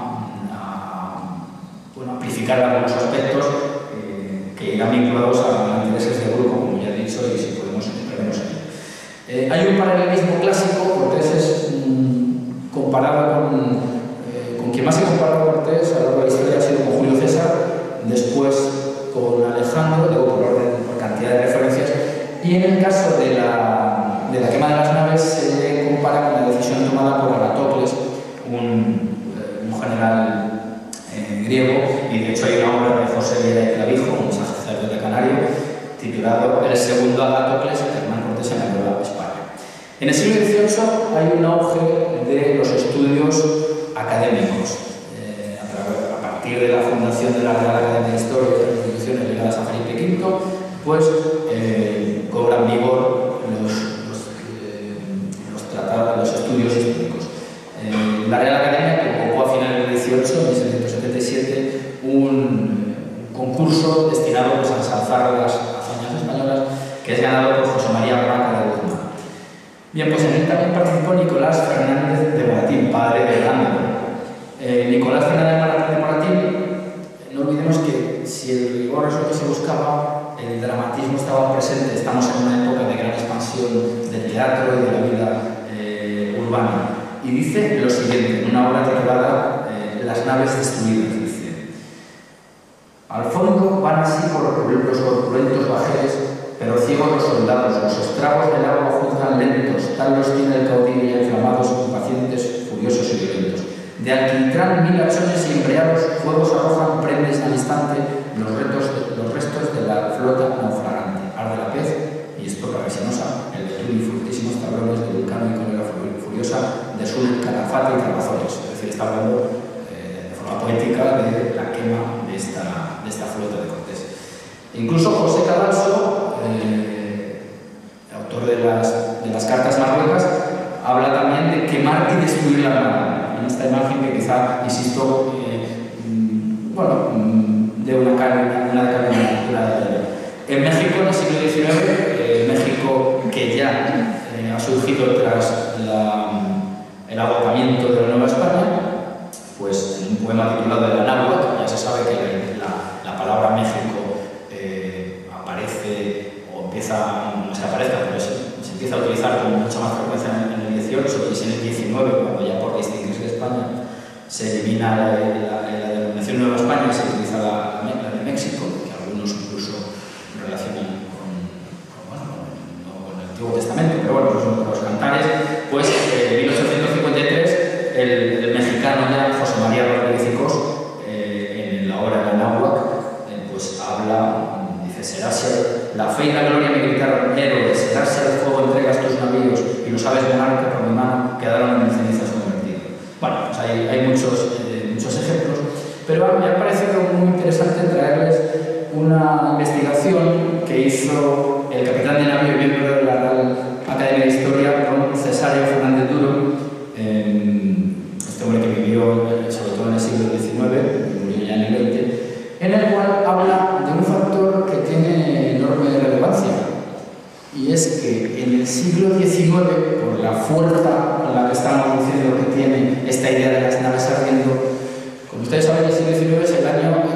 Speaker 3: amplificar algunos aspectos que irán vinculados a intereses de grupo, como ya he dicho, y si podemos entraremos en ello. Hay un paralelismo clásico. Cortés es comparado con quien más se compara a Cortés a lo largo de la historia ha sido con Julio César, después con Alejandro, digo por cantidad de referencias, y en el caso de la quema de las naves se le compara con la decisión tomada por Agatocles, un general griego, y de hecho hay una obra de José Viera y Clavijo, un sacerdote canario, titulado El segundo Agatocles, Hernán Cortés en la Nueva España. En el siglo XVIII hay un auge de los estudios académicos. A partir de la fundación de la Real Academia de Historia y las instituciones ligadas a Felipe V, pues cobran vigor los tratados, los estudios históricos. La Real Academia convocó a finales del XVIII, en 1777, un concurso destinado pues, a ensalzar las hazañas españolas, que es ganado por José María Braca de Guzmán. Bien, pues en él también participó Nicolás Fernández de Moratín, padre de Hernando. Nicolás Fernández de Moratín, no olvidemos que si el rigor es lo que se buscaba, el dramatismo estaba presente. Estamos en una época de gran expansión del teatro y de la vida urbana. Y dice lo siguiente, en una obra titulada Las naves destruidas, dice: al fondo van así por los corpulentos bajeles, pero ciegos los soldados, los estragos del agua juzgan lentos, tal los tiene el caudillo y inflamados, impacientes, furiosos y violentos. De alquitrán 1000 hachones y embreados, fuegos arrojan prendes al instante los restos de la flota naufragante. Arde la pez y estopa resinosa, el betún y fructísimos tablones de vulcano y cólera furiosa de sul, calafate y trabazones. Es decir, está hablando de forma poética de la quema de esta flota de Cortés. Incluso José Cadalso, autor de las cartas marruecas, habla también de quemar y destruir la nave. En esta imagen que quizá, insisto, de una cadena. En México, en el siglo XIX, México que ya ha surgido tras el agotamiento de la Nueva España, pues en un poema titulado El Anáhuac, ya se sabe que la palabra México aparece, o empieza, no se aparezca, pero se empieza a utilizar con mucha más frecuencia en el XVIII, y es en el XIX, cuando ya por distinguirse de España se elimina la denominación Nueva España y se utiliza la de México, que algunos incluso relacionan con el Antiguo Testamento, pero bueno, los cantares, pues en 1853 el mexicano ya José María Rodríguez Cicós, en la obra El Anáhuac, pues habla, dice: serás la fe y la gloria me gritaron héroe, serás el fuego entregas tus navíos y los aves monarca por mi mano quedaron en cenizas convertidos. Bueno, pues hay muchos ejemplos, pero me ha parecido muy interesante traerles una investigación que hizo el capitán de navío y miembro de la Real Academia de Historia, don Cesario Fernández Duro, este hombre que vivió sobre todo en el siglo XIX, murió ya en el XX, en el cual habla de un factor que tiene enorme relevancia, y es que en el siglo XIX, por la fuerza con la que estamos diciendo que tiene esta idea de las naves ardiendo, como ustedes saben, el siglo XIX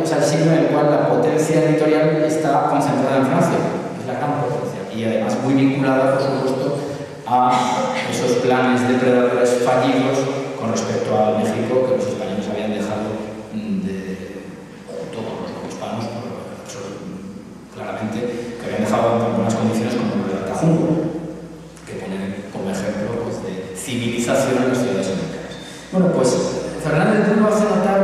Speaker 3: es el siglo en el cual la potencia editorial está concentrada en Francia, es la gran potencia, y además muy vinculada, por supuesto, a esos planes depredadores fallidos con respecto al México que los españoles habían dejado todos los hispanos, claramente, que habían dejado Humboldt, que pone como ejemplo pues, de civilización en las ciudades americanas. Bueno, pues Fernández de Turbo hace notar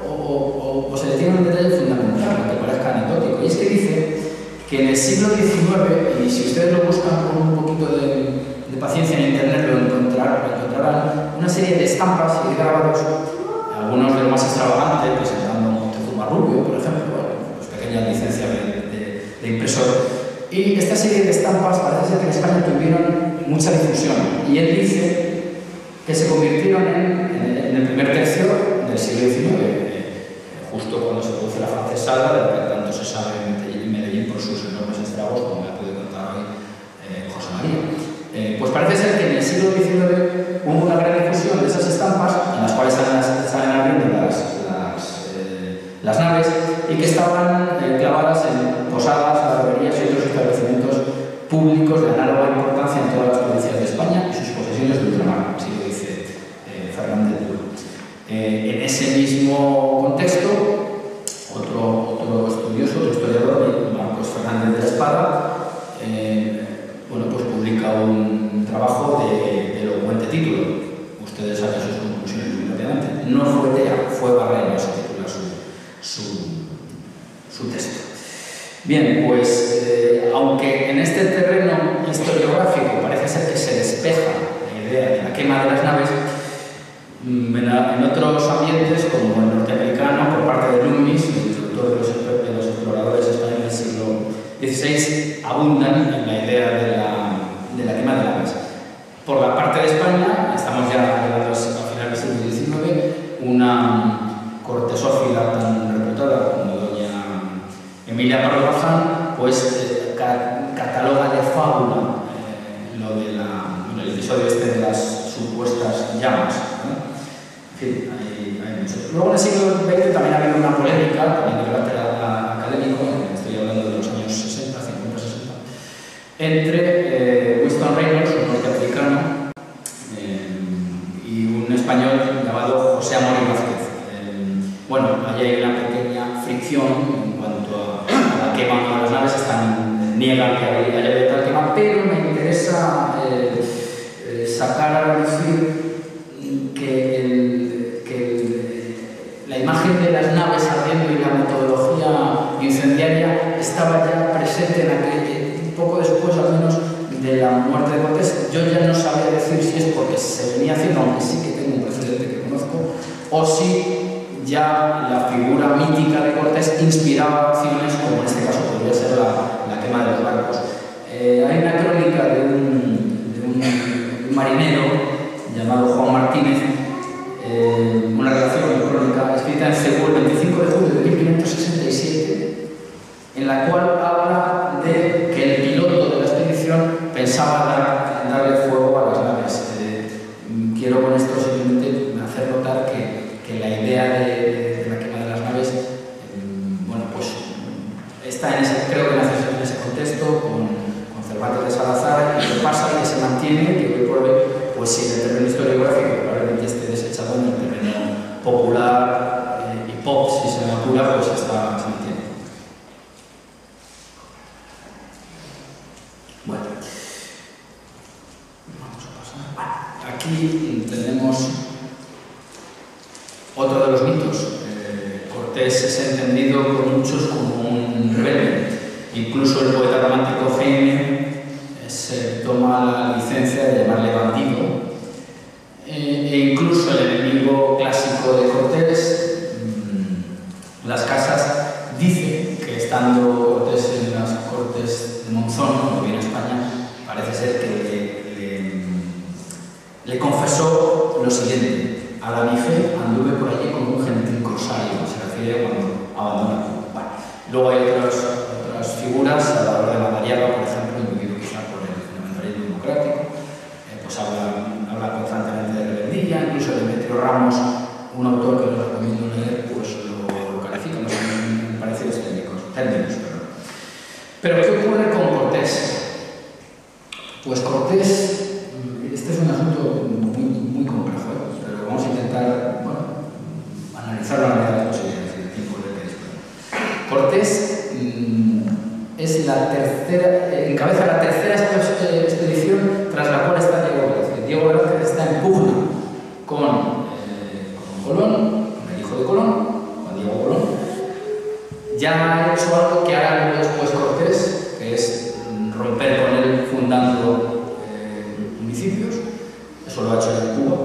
Speaker 3: o se detiene un detalle fundamental, aunque parezca anecdótico, y es que dice que en el siglo XIX, y si ustedes lo buscan con un poquito de paciencia en internet, lo encontrarán una serie de estampas y de grabados, algunos de los más extravagantes, presentando Moctezuma Rubio, por ejemplo, pues pequeñas licencias de impresor. Y esta serie de estampas parece ser que en España tuvieron mucha difusión, y él dice que se convirtieron en el primer tercio del siglo XIX, justo cuando se produce la francesada, de la que tanto se sabe en Medellín por sus enormes estragos, como me ha podido contar hoy José María. Pues parece ser que en el siglo XIX hubo una gran difusión de esas estampas, en las cuales salen abriendo las naves, y que estaban clavadas en posadas, barberías y otros establecimientos públicos de análoga importancia en todas las provincias de España y sus posesiones de ultramar, así lo dice Fernández de Turbo. En ese mismo contexto, otro estudioso, otro historiador, Marcos Fernández de la Espada, bueno, pues publica un trabajo de elocuente título. Ustedes saben sus conclusiones muy rápidamente. No fue Tea, fue Barreno, se titula su texto. Bien, pues aunque en este terreno historiográfico parece ser que se despeja la idea de la quema de las naves, en otros ambientes, como el norteamericano, por parte de Loomis, el introductor de los exploradores españoles del siglo XVI, abundan en la idea de la quema de naves. Por la parte de España, estamos ya llegando a finales del siglo XIX, una cortesófila tan reputada como doña Emilia Pardo Bazán, pues cataloga de fábula el episodio este de las supuestas llamas, ¿no? En fin, hay muchos. Luego en el siglo XX también ha habido una polémica, también de carácter académico, estoy hablando de los años 60, 50, 60, entre Winston Reynolds, un norteamericano, y un español llamado José Amor Vázquez. Bueno, allí hay una pequeña fricción en cuanto a la quema de las naves, niegan que haya tal quema, pero me interesa sacar a relucir que la imagen de las naves ardiendo y la metodología incendiaria estaba ya presente un poco después, al menos, de la muerte de Cortés. Yo ya no sabía decir si es porque se venía haciendo, aunque sí que tengo un precedente que conozco, o si ya la figura mítica de Cortés inspiraba acciones, como en este caso podría ser la quema de los barcos. Hay una crónica de un marinero llamado Juan Martínez, una relación crónica escrita en Cebú el 25 de julio de 1567, en la cual habla de que el piloto de la expedición pensaba darle fuego a las naves. Quiero con esto simplemente hacer notar que la idea de la quema de las naves, bueno, pues está creo que nace en ese contexto con Cervantes de Salazar, y que pasa y que se mantiene, que hoy por hoy, pues si el terreno historiográfico probablemente esté desechado, en el terreno popular y pop, si se me apura, pues se mantiene. Bueno, vamos a pasar. Aquí tenemos otro de los mitos. Cortés es entendido por muchos como un rebelde. Incluso el poeta romántico Jaime se toma la licencia de llamarle bandido. E incluso el enemigo clásico de Cortés, Las Casas, dice que estando Cortés en las Cortes de Monzón, cuando viene a España, parece ser que le confesó lo siguiente: a la mi fe anduve por allí como un gentil corsario. Se refiere a cuando abandona Cuba. Bueno, luego hay otras figuras, Salvador de Madariaga, por ejemplo, individuo quizá por el fundamentalismo democrático, pues habla constantemente de rebeldía. Incluso Demetrio Ramos, un autor que les recomiendo leer, pues lo califica, no sé, me parece términos. Pero ¿qué ocurre con Cortés? Pues Cortés, este es un asunto muy complejo, pero vamos a intentar, bueno, analizarlo a la medida de las posibilidades y del tiempo del que disponemos. Cortés es la tercera, encabeza la tercera expedición tras la cual está Diego Velázquez. Diego Velázquez está en pugna con Colón, con el hijo de Colón, con Diego Colón. Ya ha hecho algo que hará después Cortés, que es romper con él fundando municipios. Eso lo ha hecho en Cuba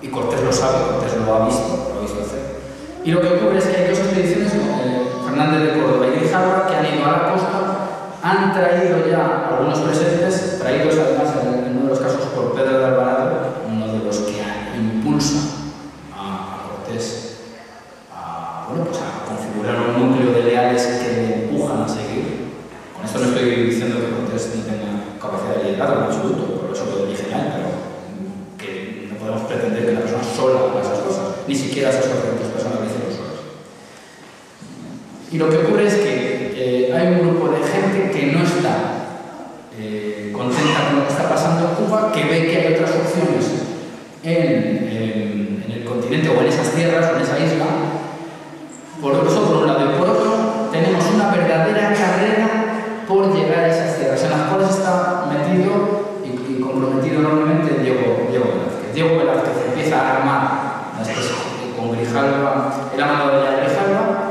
Speaker 3: y Cortés lo sabe, Cortés lo ha visto hacer. Y lo que ocurre es que hay dos expediciones, Fernández de Córdoba y Grijalva, que han ido a la costa, han traído ya algunos presentes, traídos además en uno de los casos por Pedro de Alvarado, uno de los que impulsa a Cortés a configurar un núcleo de leales que le empujan a seguir. Con esto no estoy diciendo que Cortés no tenga capacidad de liderazgo en absoluto, por eso lo dije en él, pero que no podemos pretender que la persona sola haga esas cosas, ni siquiera esas diferentes personas lo hicieron solas. Y lo que ocurre es que hay un grupo de gente que no está contenta con lo que está pasando en Cuba, que ve que hay otras opciones en el continente o en esas tierras o en esa isla. Por un lado, y por otro, tenemos una verdadera carrera por llegar a esas tierras, en las cuales está metido y comprometido enormemente Diego Velázquez. Diego Velázquez empieza a armar con Grijalva, él ha mandado ya a Grijalva.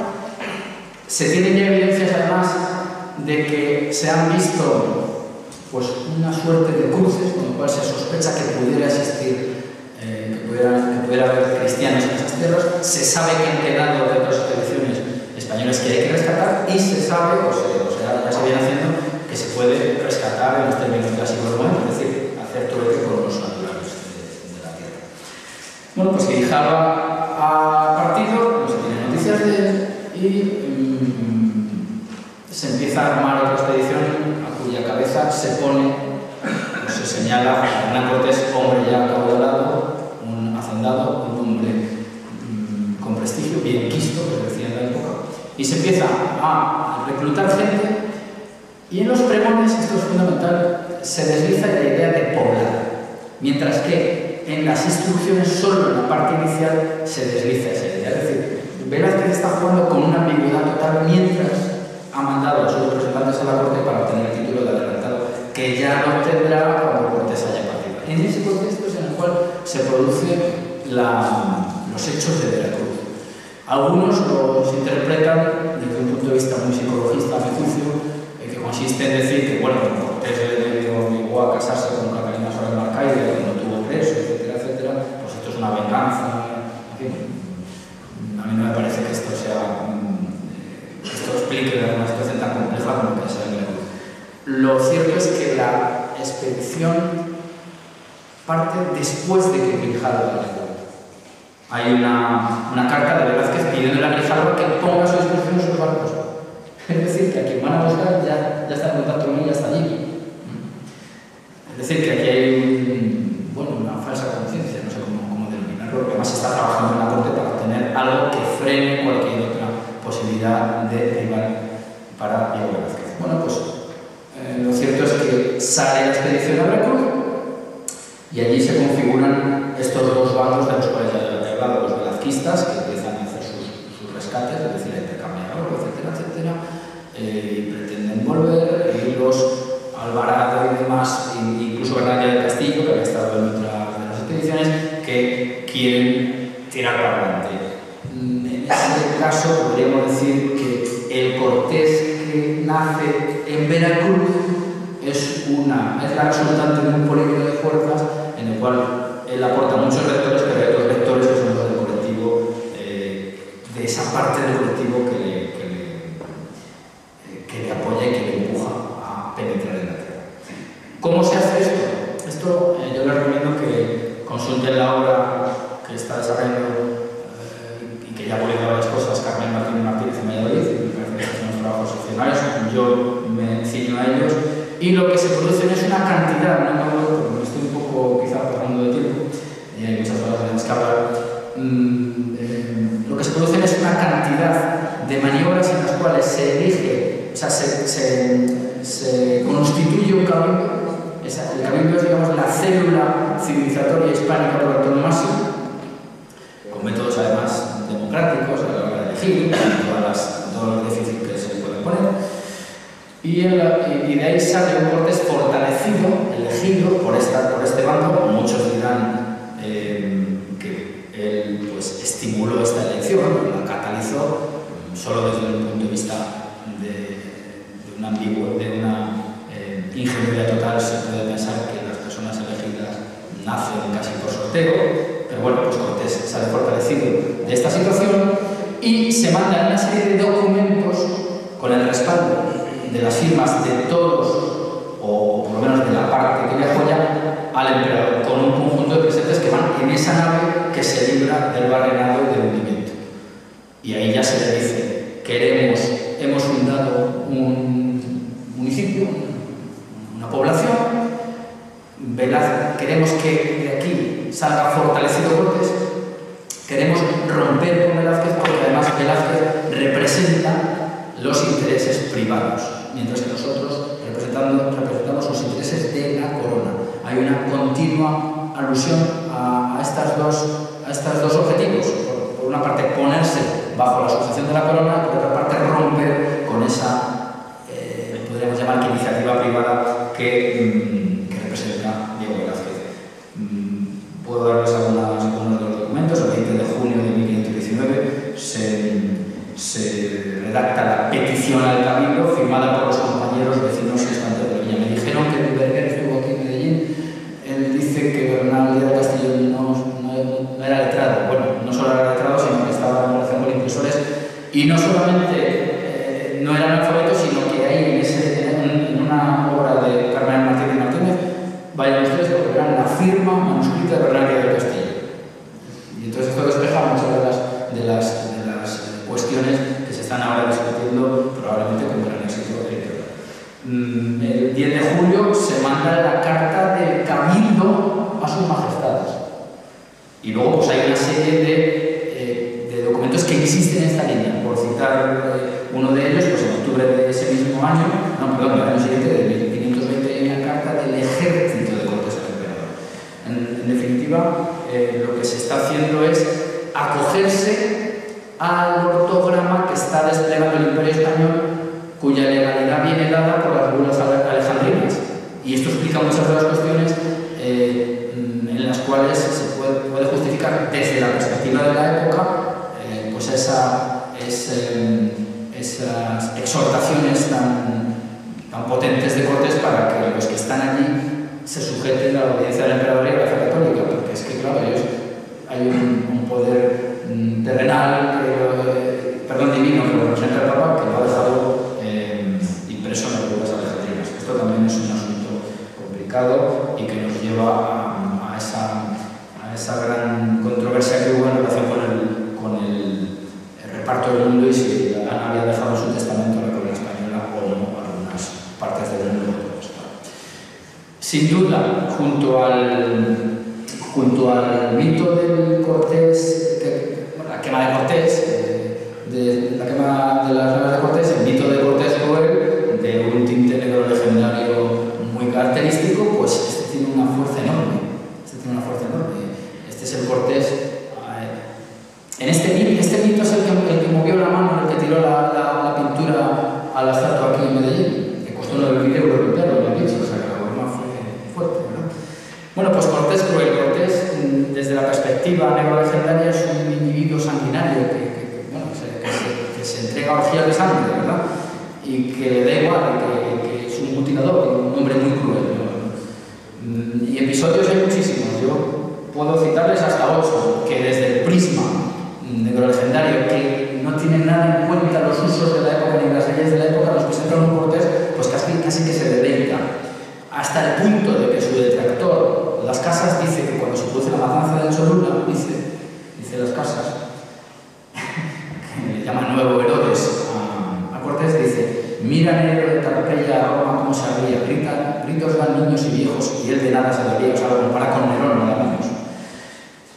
Speaker 3: Se tienen ya evidencias además de que se han visto pues una suerte de cruces, con lo cual se sospecha que pudiera existir, que pudiera haber cristianos en esas tierras. Se sabe que han quedado de otras expediciones españolas que hay que rescatar y se sabe, o sea, ya se viene haciendo, que se puede rescatar en los términos clásicos romanos, es decir, hacer trueque con los naturales de la tierra. Bueno, pues Grijalva ha partido, no se tiene noticias de él y se empieza a armar otra expedición a cuya cabeza se pone, se señala a Hernán Cortés, hombre ya acaudalado, un hacendado, un hombre con prestigio, bien quisto, que decía en la época, y se empieza a reclutar gente y en los pregones, esto es fundamental, se desliza la idea de poblar, mientras que en las instrucciones solo en la parte inicial se desliza esa idea. Es decir, Velázquez está jugando con una ambigüedad total mientras ha mandado a sus representantes a la corte para obtener el título de adelantado, que ya lo obtendrá cuando Cortés haya partido. En ese contexto es en el cual se producen los hechos de Veracruz. Algunos los interpretan desde un punto de vista muy psicologista, a mi juicio, que consiste en decir que, bueno, Cortés le obligó a casarse con Catalina Suárez Marcaide, que no tuvo preso, etcétera, etcétera, pues esto es una venganza. En fin, a mí no me parece que esto explique una situación tan compleja como que es el Veracruz. Lo cierto es que la expedición parte después de que Grijalva llegó. Hay una carta de Velázquez pidiéndole a Grijalva que ponga a su disposición sus barcos. Es decir, que a quien van a buscar ya está en contacto con él, ya está allí. Es decir, que aquí hay una falsa conciencia, no sé cómo denominarlo, porque además se está trabajando en la corte para obtener algo que frene cualquier otra posibilidad de rival para Diego Velázquez. Bueno, pues lo cierto es que sale la expedición a Veracruz y allí se configuran estos dos bandos de los cuales ya he hablado, los velazquistas, que empiezan a hacer sus rescates, es decir, a intercambiar oro, etcétera, etcétera, y pretenden volver, y los Alvarado y demás, incluso Bernal del Castillo, que había estado en otra de las expediciones, que quieren tirar para adelante. En este caso podríamos decir que el Cortés que nace en Veracruz es la resultante de un polígono de fuerzas en el cual él aporta muchos lectores, pero hay otros lectores que son los del colectivo, de esa parte del colectivo que le apoya y que le empuja a penetrar en la tierra. ¿Cómo se hace esto? Esto yo les recomiendo que consulten la obra que está desarrollando y que ya ha publicado varias cosas, Carmen Martínez en Valladolid, y me parece que son unos trabajos excepcionales, yo me ciño a ellos, y lo que se produce es una cantidad, porque me estoy un poco quizá pasando de tiempo, y hay muchas cosas en las que hablar, lo que se produce es una cantidad de maniobras en las cuales se elige, o sea, se constituye un cabildo. El cabildo es, digamos, la célula civilizatoria hispánica por antonomasia, con métodos además democráticos a la hora de elegir, todos los déficits que se pueden poner. Y de ahí sale un Cortés fortalecido, elegido por este bando. Muchos dirán que él pues, estimuló esta elección, la catalizó, solo desde un punto de vista de una ingenuidad total se puede pensar que las personas elegidas nacen casi por sorteo, pero bueno, pues Cortés sale fortalecido de esta situación y se manda una serie de documentos con el respaldo de las firmas de todos, o por lo menos de la parte que le apoya al emperador, con un conjunto de presentes que van en esa nave que se libra del barrenado y del hundimiento. Y ahí ya se le dice, hemos fundado un municipio, una población, queremos que de aquí salga fortalecido Cortés, queremos romper con Velázquez porque además Velázquez representa los intereses privados, mientras que nosotros representamos los intereses de la corona. Hay una continua alusión a estos dos objetivos. Por una parte, ponerse bajo la sujeción de la corona, y por otra parte, romper con esa, podríamos llamar que iniciativa privada que representa Diego Velázquez. Puedo darles algunos de los documentos. El 20 de junio de 1519 se redacta la petición al Cabildo, firmada por los compañeros vecinos estantes de la villa. Me dijeron que Duverger estuvo aquí en Medellín. Él dice que Bernal Díaz Castillo no era letrado. Bueno, no solo era letrado, sino que estaba en relación con impresores. Y no solamente no era analfabeto, sino que ahí en una obra de Carmen Martínez Martínez, vayan ustedes a verán la firma manuscrita de Bernal Díaz Castillo. Y entonces esto despeja muchas de las cuestiones que se están ahora discutiendo, probablemente con gran éxito. El 10 de julio se manda la carta del Cabildo a sus majestades. Y luego pues, hay una serie de documentos que existen en esta línea. Por citar uno de ellos, pues en octubre de ese mismo año, del año siguiente, de 1520, hay una carta del ejército de Cortés al emperador. En definitiva, lo que se está haciendo es acogerse al ortograma que está desplegando el Imperio Español, cuya legalidad viene dada por las bulas alejandrinas. Y esto explica muchas de las cuestiones en las cuales se puede justificar desde la perspectiva de la época pues esas exhortaciones tan potentes de Cortés para que los que están allí se sujeten a la obediencia del emperador y a la fe católica, porque es que, claro, hay un poder terrenal, divino, que lo representa el Papa, que lo ha dejado impreso en las bulas alejandrinas. Esto también es un asunto complicado y que nos lleva a esa gran controversia que hubo en relación con el reparto del mundo y si Ana había dejado en su testamento a la corona española o no algunas partes del mundo. Sin duda, junto al mito del Cortés, la quema de Cortés, la quema de las naves de Cortés, el mito de Cortés Cruel, de un tinte negro legendario muy característico, pues este tiene una fuerza enorme. Este es el Cortés. Este mito es el que movió la mano, el que tiró la pintura a la estatua aquí en Medellín, que costó 9.000 euros pintarlo, lo han dicho, o sea que la broma fue fuerte, ¿verdad? Bueno, pues Cortés Cruel. Cortés, desde la perspectiva negro-legendaria, es un individuo sanguinario que se entrega a orgías de sangre, ¿verdad? Y que le da igual, que es un mutilador, un hombre muy cruel, ¿no? Y episodios hay muchísimos. Yo puedo citarles hasta 8, que desde el prisma negro-legendario, que no tienen nada en cuenta los usos de la época ni las leyes de la época, nos presentan un Cortés pues casi que se deleita, hasta el punto de que su detractor, Las Casas, dice que cuando se produce la matanza de Cholula, dice Las Casas, que le llama Nuevo Herodes a Cortés, dice: mira negro de Tarpeya a Roma cómo se abría, gritos dan niños y viejos, y él de nada se daría, o sea, lo compara con Nerón, no da niños.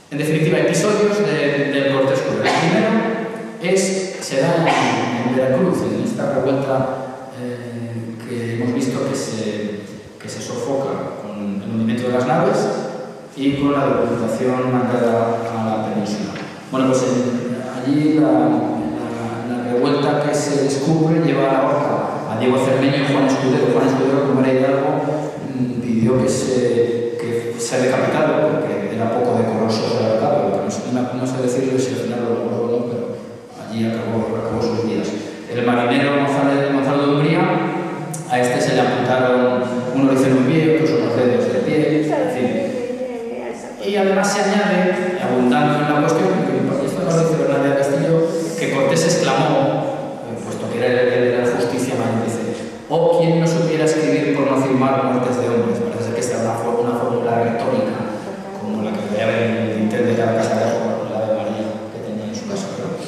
Speaker 3: En definitiva, episodios del Cortés Cruel. El primero se da en Veracruz, en esta revuelta que hemos visto que se sofoca con el hundimiento de las naves y con la documentación mandada a la península. Bueno, pues allí la revuelta que se descubre lleva a la horca a a Diego Cermeño y Juan Escudero. Juan Escudero, como era hidalgo, pidió que sea decapitado porque era poco decoroso ser ahorcado. No sé decirlo si al final lo logró o no, pero allí acabó sus días. El marinero Gonzalo de Umbría, a este se le amputaron, uno le hicieron un pie, otros unos dedos del pie, en fin. Y además se añade, abundando en la cuestión, porque esto no lo dice Bernardo Castillo, que Cortés exclamó, puesto que era el de la justicia mayor, dice: «Oh, ¿quién no supiera escribir por no firmar muertes de hombres?». Parece ser que esta era una fórmula retórica, como la que veía en el dintel de cada casa de Juan, la de María, que tenía en su casa, ¿verdad?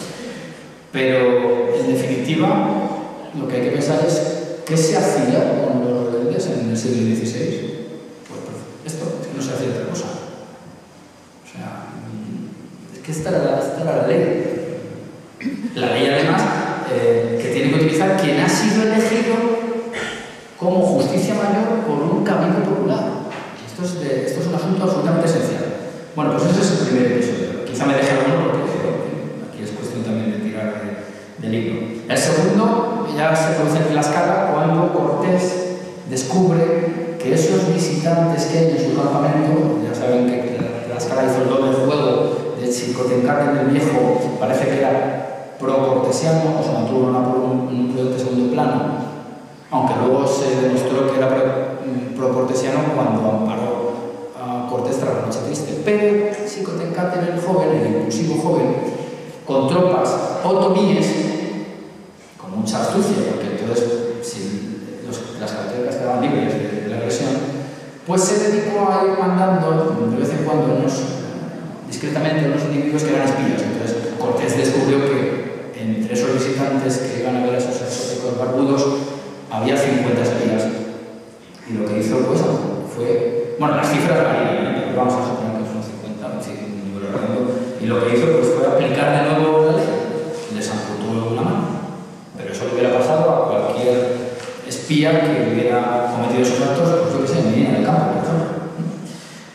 Speaker 3: Pero, en definitiva, lo que hay que pensar es ¿qué se hacía con los rebeldes en el siglo XVI? Pues esto, es que no se hacía otra cosa. O sea, es que esta era la ley. La ley, además, que tiene que utilizar quien ha sido elegido como justicia mayor por un cabildo popular. Esto es un asunto absolutamente esencial. Bueno, pues ese es el primer episodio. Quizá me deje alguno porque aquí es cuestión también de tirar del libro. El segundo ya se produce en Tlaxcala cuando Cortés descubre que esos visitantes que hay en su campamento, ya saben que Tlaxcala hizo el doble juego de Xicotencatl el Viejo, parece que era pro-cortesiano, o se mantuvo un proyecto de segundo plano, aunque luego se demostró que era pro-cortesiano cuando amparó a Cortés tras la Noche Triste. Pero Xicotencatl el joven, el impulsivo joven, con tropas otomíes, con mucha astucia, porque entonces, si las características quedaban libres de la agresión, pues se dedicó a ir mandando de vez en cuando discretamente unos individuos que eran espías. Entonces Cortés descubrió que entre esos visitantes que iban a ver a esos exóticos barbudos había 50 espías. Y lo que hizo pues fue, bueno, las cifras varían, pero vamos a suponer que son 50, un número redondo, y lo que hizo pues fue aplicar de nuevo la ley. Les amputó una mano. Pero eso le hubiera pasado a cualquier espía que hubiera cometido esos actos, pues yo que sé, en Medina del Campo, por ejemplo.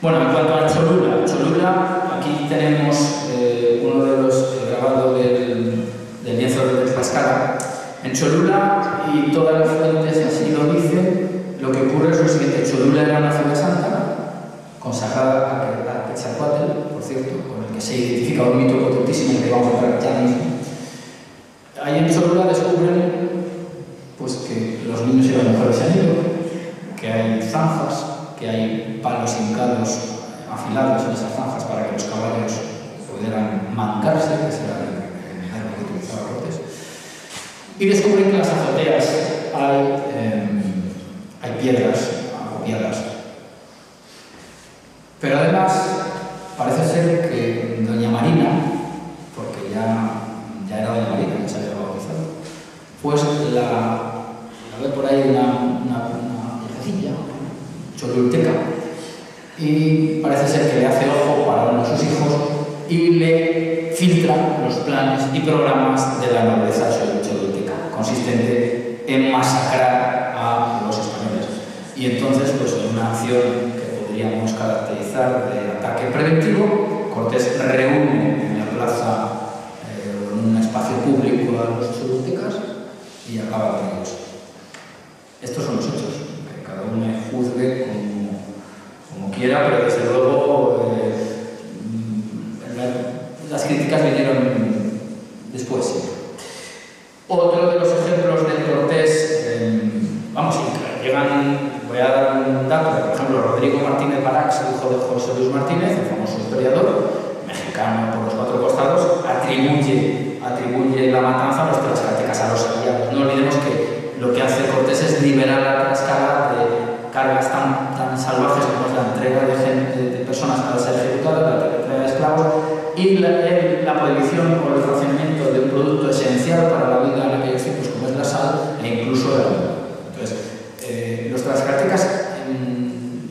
Speaker 3: Bueno, en cuanto a Cholula, aquí tenemos uno de los grabados del lienzo de Tlaxcala. En Cholula, y todas las fuentes así lo dicen, lo que ocurre es lo siguiente: Cholula era una ciudad santa, consagrada a Quetzalcóatl, por cierto, con el que se identifica un mito potentísimo que vamos a entrar ya mismo. Ahí en Cholula descubren pues, que los niños y las mujeres se han ido, que hay zanjas, que hay palos hincados afilados en esas zanjas para que los caballos pudieran mancarse, que será el verbo que utilizaba Cortés. Y descubren que en las azoteas hay piedras apropiadas. Pero además, parece ser que doña Marina, porque ya era doña Marina, ya se había bautizado, pues la ve por ahí una viejecilla, cholulteca, y parece ser que le hace ojo para uno de sus hijos y le filtra los planes y programas de la nobleza cholulteca, consistente en masacrar a los españoles. Y entonces, pues en una acción que podríamos caracterizar de ataque preventivo, Cortés reúne en la plaza, en un espacio público, a los cholultecas y acaba con ellos. Estos son los hechos, que cada uno juzgue como quiera, pero desde luego las críticas vinieron después, sí. Otro de los ejemplos de Cortés, voy a dar un dato, por ejemplo, Rodrigo Martínez Barax, hijo de José Luis Martínez, el famoso historiador, mexicano por los cuatro costados, atribuye la matanza a los tlaxcaltecas, a los aliados. No olvidemos que lo que hace Cortés es liberar a Tlaxcala de cargas tan salvajes como es la entrega de personas para ser ejecutadas, la entrega de esclavos y la prohibición o el racionamiento de un producto esencial para la vida en aquellos tiempos como es la sal e incluso el agua. Entonces, los tlaxcaltecas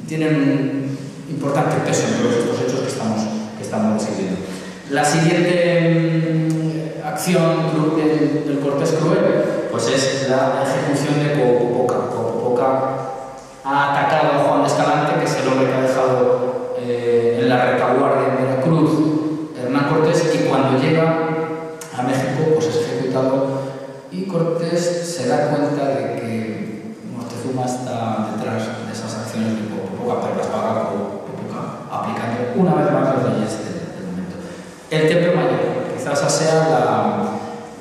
Speaker 3: tienen un importante peso en todos estos hechos que estamos describiendo. La siguiente acción del Cortés cruel pues es la ejecución de Copopoca. Copopoca ha atacado a Juan de Escalante, que es el hombre que ha dejado en la retaguardia en Veracruz Hernán Cortés, y cuando llega a México pues es ejecutado, y Cortés se da cuenta de que Moctezuma está detrás de esas acciones de Popoca, pero las paga Popoca, aplicando una vez más las leyes del momento. El Templo Mayor, quizás esa sea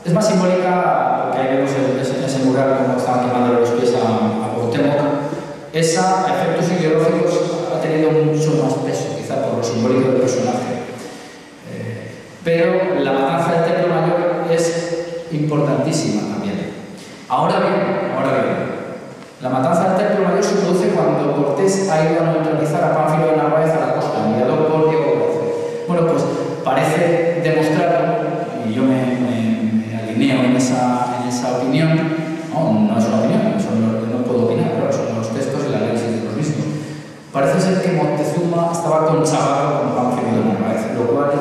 Speaker 3: es más simbólica, porque ahí vemos ese mural como estaban quemando los pies a Cuauhtémoc. Esa, a efectos ideológicos, ha tenido mucho más peso, quizá por lo simbólico del personaje. Pero la matanza del Templo Mayor es importantísima también. Ahora bien, la matanza del Templo Mayor se produce cuando Cortés ha ido a neutralizar a Pánfilo de Narváez a la costa, mediado por Diego Gómez. Bueno, pues parece demostrado, y yo me alineo en esa opinión, no es una opinión, no puedo opinar, claro, son los textos y el análisis de los mismos. Parece ser que Moctezuma estaba conchavado con Pánfilo de Narváez, lo cual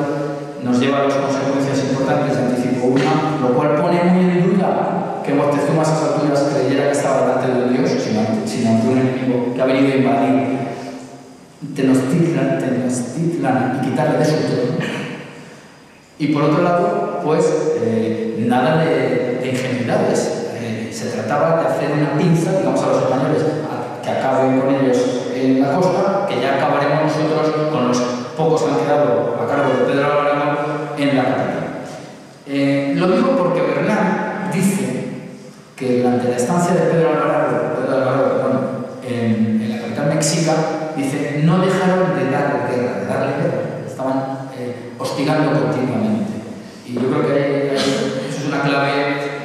Speaker 3: nos lleva a las consecuencias importantes, de anticipo una, lo cual pone muy en duda que Moctezuma a esas alturas creyera que estaba delante de Dios, sino ante un enemigo que ha venido a invadir Tenochtitlan y quitarle de su trono. Y por otro lado, pues nada de ingenuidades. Se trataba de hacer una pinza, digamos a los españoles, que acaben con ellos en la costa, que ya acabaremos nosotros con los pocos que han quedado a cargo de Pedro Alvarado en la capital. Lo digo porque Bernal dice que durante la estancia de Pedro Alvarado en la capital mexica, dice, no dejaron de darle guerra, estaban hostigando continuamente. Y yo creo que eso es una clave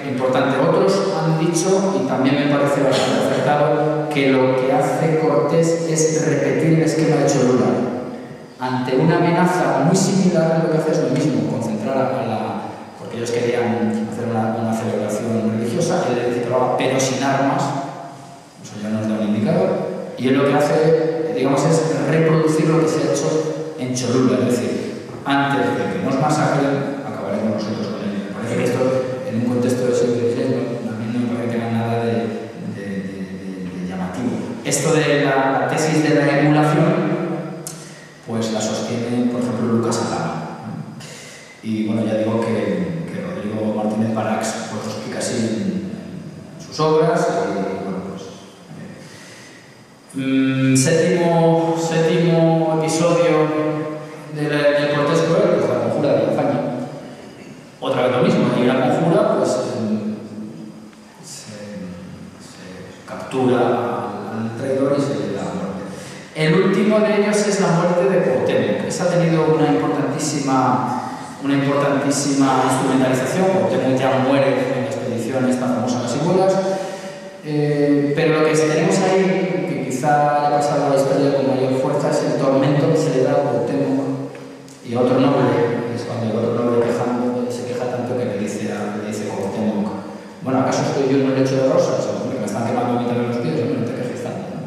Speaker 3: importante. Otros han dicho, y también me parece bastante acertado, que lo que hace Cortés es repetir el esquema de Cholula. Ante una amenaza muy similar, lo que hace es lo mismo, concentrar porque ellos querían hacer una celebración religiosa, él declaraba, pero sin armas, eso ya nos da un indicador, y él lo que hace, digamos, es reproducir lo que se ha hecho en Cholula, es decir, antes de que nos masacren, acabaremos nosotros con él. Me parece que esto, en un contexto de siglo XVI, a mí no me parece que tenga nada de llamativo. Esto de la tesis de la emulación, pues la sostiene, por ejemplo, Lucas Alama. Y bueno, ya digo que Rodrigo Martínez Parax pues, lo explica así en sus obras. Y bueno, pues. Séptimo episodio del Cortés Cruel, pues la conjura de Villafañe. Otra vez lo mismo, hay una conjura, pues se captura al traidor y se le da la muerte. El último de ellos es la muerte de Cuauhtémoc. Esa ha tenido una importantísima instrumentalización. Cuauhtémoc ya muere en la expedición esta famosa Las Igualas, pero lo que tenemos ahí, que quizá haya pasado a la historia con mayor fuerza, es el tormento que se le da a Cuauhtémoc y a otro noble. Es cuando el otro noble se queja tanto que le dice Cuauhtémoc, bueno, ¿acaso estoy yo en un lecho de rosas? O me están quemando a mí también los pies, no te quejes tanto, ¿no?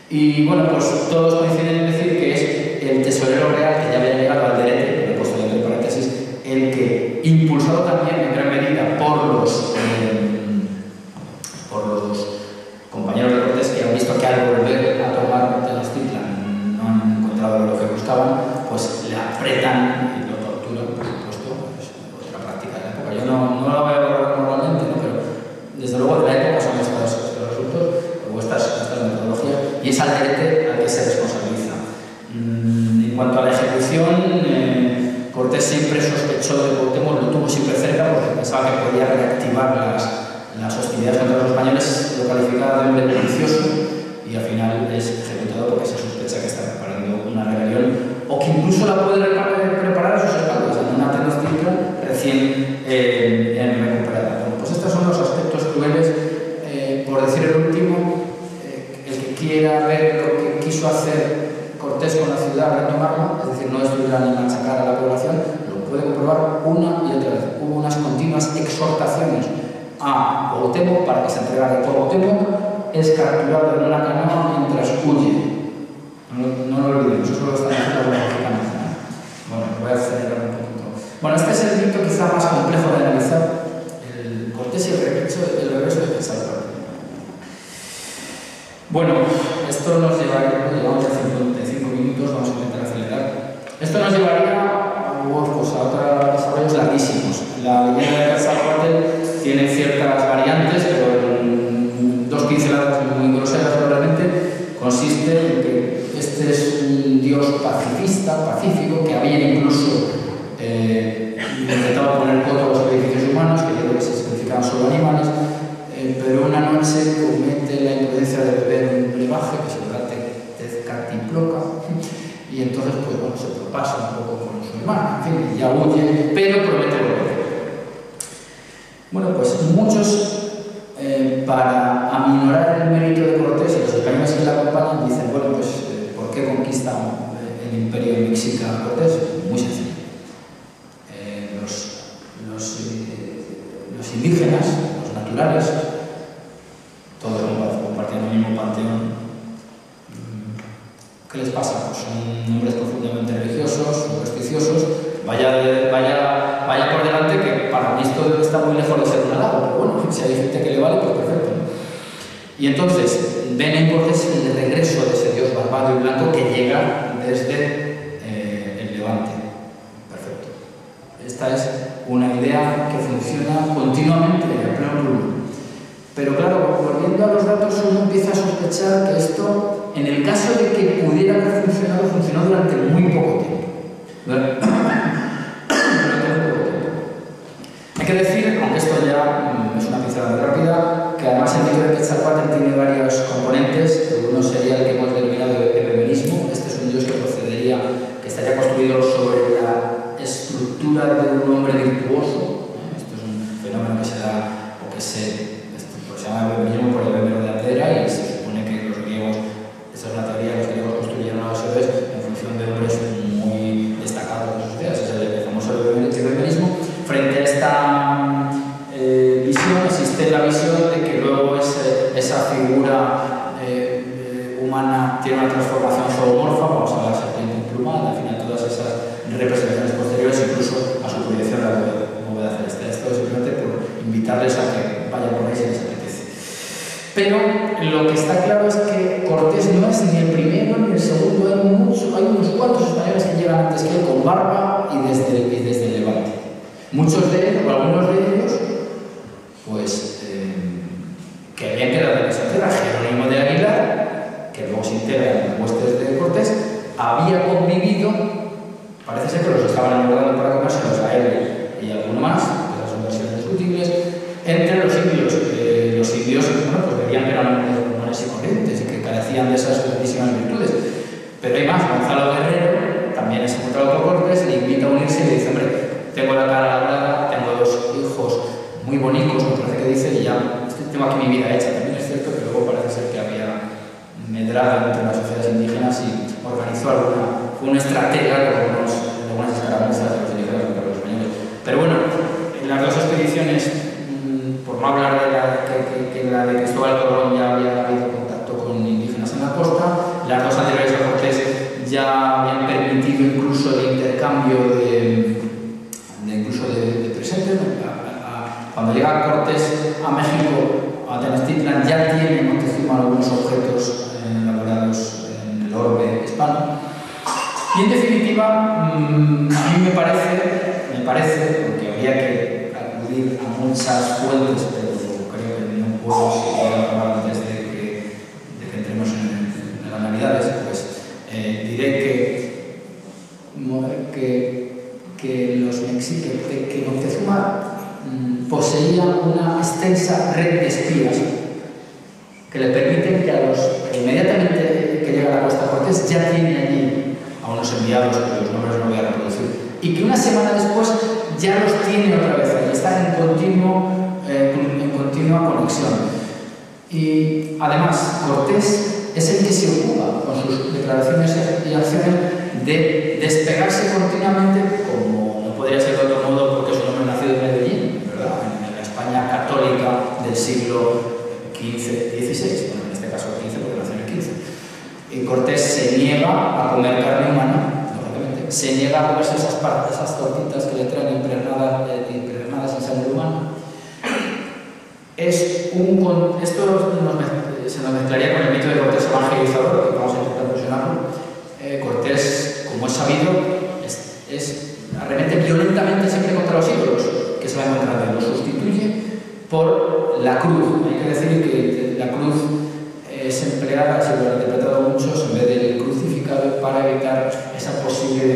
Speaker 3: Y bueno, pues todos coinciden en decir que es el tesorero real que ya había llegado al Alderete, lo he puesto entre paréntesis, el que, impulsado también en gran medida por los compañeros de Cortés que han visto que al volver a tomar Tenochtitlan no han encontrado lo que buscaban, pues le apretan y lo torturan, por supuesto, es otra práctica de la época. Yo no la voy a hablar normalmente, ¿no? Pero desde luego de la época son estos resultados o estas metodologías, y es Alderete al que se responsabiliza. En cuanto a la ejecución, Cortés siempre sospechó de Cuauhtémoc, lo tuvo siempre cerca porque pensaba que podía reactivar las hostilidades contra los españoles, lo calificaba de hombre delicioso, y al final es ejecutado porque se sospecha que está preparando una rebelión o que incluso la puede preparar a sus espaldas en una Tenochtitlan recién recuperada. Bueno, pues estos son los aspectos crueles. Por decir el último, el que quiera ver lo que quiso hacer Cortés con la ciudad, retomarla, es decir, no destruirla ni machacar a la población, lo puede comprobar una y otra vez. Hubo unas continuas exhortaciones a Cuauhtémoc para que se entregara. Cuauhtémoc es capturado en una canoa mientras huye. No lo olvidemos, eso lo está diciendo la mexicana. Bueno, voy a acelerar un poquito. Bueno, este es el mito quizá más complejo de analizar, el Cortés y el regreso de Pizarro. Bueno, esto nos llevaría, llevamos ya 55 minutos, vamos a intentar acelerar. Esto nos llevaría a otros desarrollos larguísimos. La leyenda de Quetzalcóatl tiene ciertas variantes, pero dos pinceladas muy grosas conquista, pacífico, que había incluso intentado poner coto a los sacrificios humanos, que yo creo que se sacrificaban solo animales, pero una noche comete la imprudencia de beber un brebaje que se le da tezcatlipoca, y entonces pues bueno, se propasa un poco con su hermana, en fin, ya huye, pero promete volver. Bueno, pues muchos, para aminorar el mérito de Cortés y los españoles que le acompañan, dicen, bueno, pues ¿por qué conquista el imperio mexica Cortés? Muy sencillo. Los indígenas, los naturales, todos compartían el mismo panteón. ¿Qué les pasa? Pues son hombres profundamente religiosos, supersticiosos. Vaya por delante que para mí esto está muy lejos de ser un halago, pero bueno, si hay gente que le vale, pues perfecto. Y entonces ven en Cortés el regreso de ese dios barbado y blanco que llega desde el Levante. Perfecto. Esta es una idea que funciona continuamente en el plano rural. Pero claro, volviendo a los datos, uno empieza a sospechar que esto, en el caso de que pudiera haber funcionado, funcionó durante muy poco tiempo. Hay que decir, aunque esto ya es una pincelada rápida, que además el mito de Quetzalcóatl tiene varios componentes. Uno sería el que hemos denominado ebemenismo. Este es un dios que estaría construido sobre la estructura de un hombre virtuoso. Esto es un fenómeno que se da, o que se llama ebemenismo por el bebero de la piedra, y se supone que los griegos, esta es una teoría, los griegos construyeron a los héroes en función de hombres muy destacados de sus ideas. Es el famoso ebemenismo. Frente a esta visión existe la visión de que luego esa figura humana tiene una transformación zoomorfa, vamos a la serpiente emplumada, al final todas esas representaciones posteriores, incluso a su proyección de la bóveda celeste. Esto es simplemente por invitarles a que vayan por ahí si les apetece. Pero lo que está claro es que Cortés no es ni el primero ni el segundo, hay unos cuantos españoles que llegan antes que él con barba y desde el Levante. Muchos de ellos, o algunos de ellos, pues que habían quedado en esa tierra. Jerónimo de Aguilar, que luego se integra en las huestes de Cortés, había convivido, parece ser que los estaban enamorando para comérselos a él y alguno más, esas son versiones discutibles, entre los indios. Los indios, bueno, pues veían que eran hombres comunes y corrientes y que carecían de esas grandísimas virtudes. Pero hay más, Gonzalo Guerrero también es encontrado por Cortés, le invita a unirse y le dice, hombre, tengo la cara labrada, tengo 2 hijos muy bonitos, me parece que dice, y ya tengo aquí mi vida hecha. También es cierto que luego parece ser que había medrado entre las sociedades indígenas y organizó fue una estratega de algunas escaramuzas de los indígenas contra los españoles. Pero bueno, en las 2 expediciones, por no hablar de la de Cristóbal Colón, ya había habido contacto con indígenas en la costa. Las 2 anteriores a Cortés ya habían permitido incluso el intercambio de presentes. Cuando llega Cortés a México, a Tenochtitlan, ya tiene Moctezuma algunos objetos elaborados en el orbe hispano. Y en definitiva, a mí me parece, porque habría que acudir a muchas fuentes, pero creo que no puedo seguir acabar antes de que entremos en las Navidades, pues diré que Moctezuma poseía una extensa red de espías que le permiten que inmediatamente que llega a la costa Cortés ya tiene allí a unos enviados cuyos nombres no voy a reproducir, y que una semana después ya los tiene otra vez y están en continua conexión. Y además Cortés es el que se ocupa con sus declaraciones y acciones de despegarse continuamente, como no podría ser de otro modo porque es un hombre nacido en Medellín, ¿verdad? En la España católica del siglo XV-XVI, bueno, en este caso XV porque nació en el XV. Y Cortés se niega a comer carne humana, lógicamente, se niega a comerse esas tortitas que le traen impregnadas en sangre humana. Esto se nos mezclaría con el mito de Cortés evangelizador, que vamos a intentar fusionarlo. Cortés, como es sabido, arremete violentamente siempre contra los ídolos que se va encontrando, lo sustituye por la cruz. Hay que decir que la cruz es empleada, se lo han interpretado muchos, en vez del crucificado, para evitar esa posible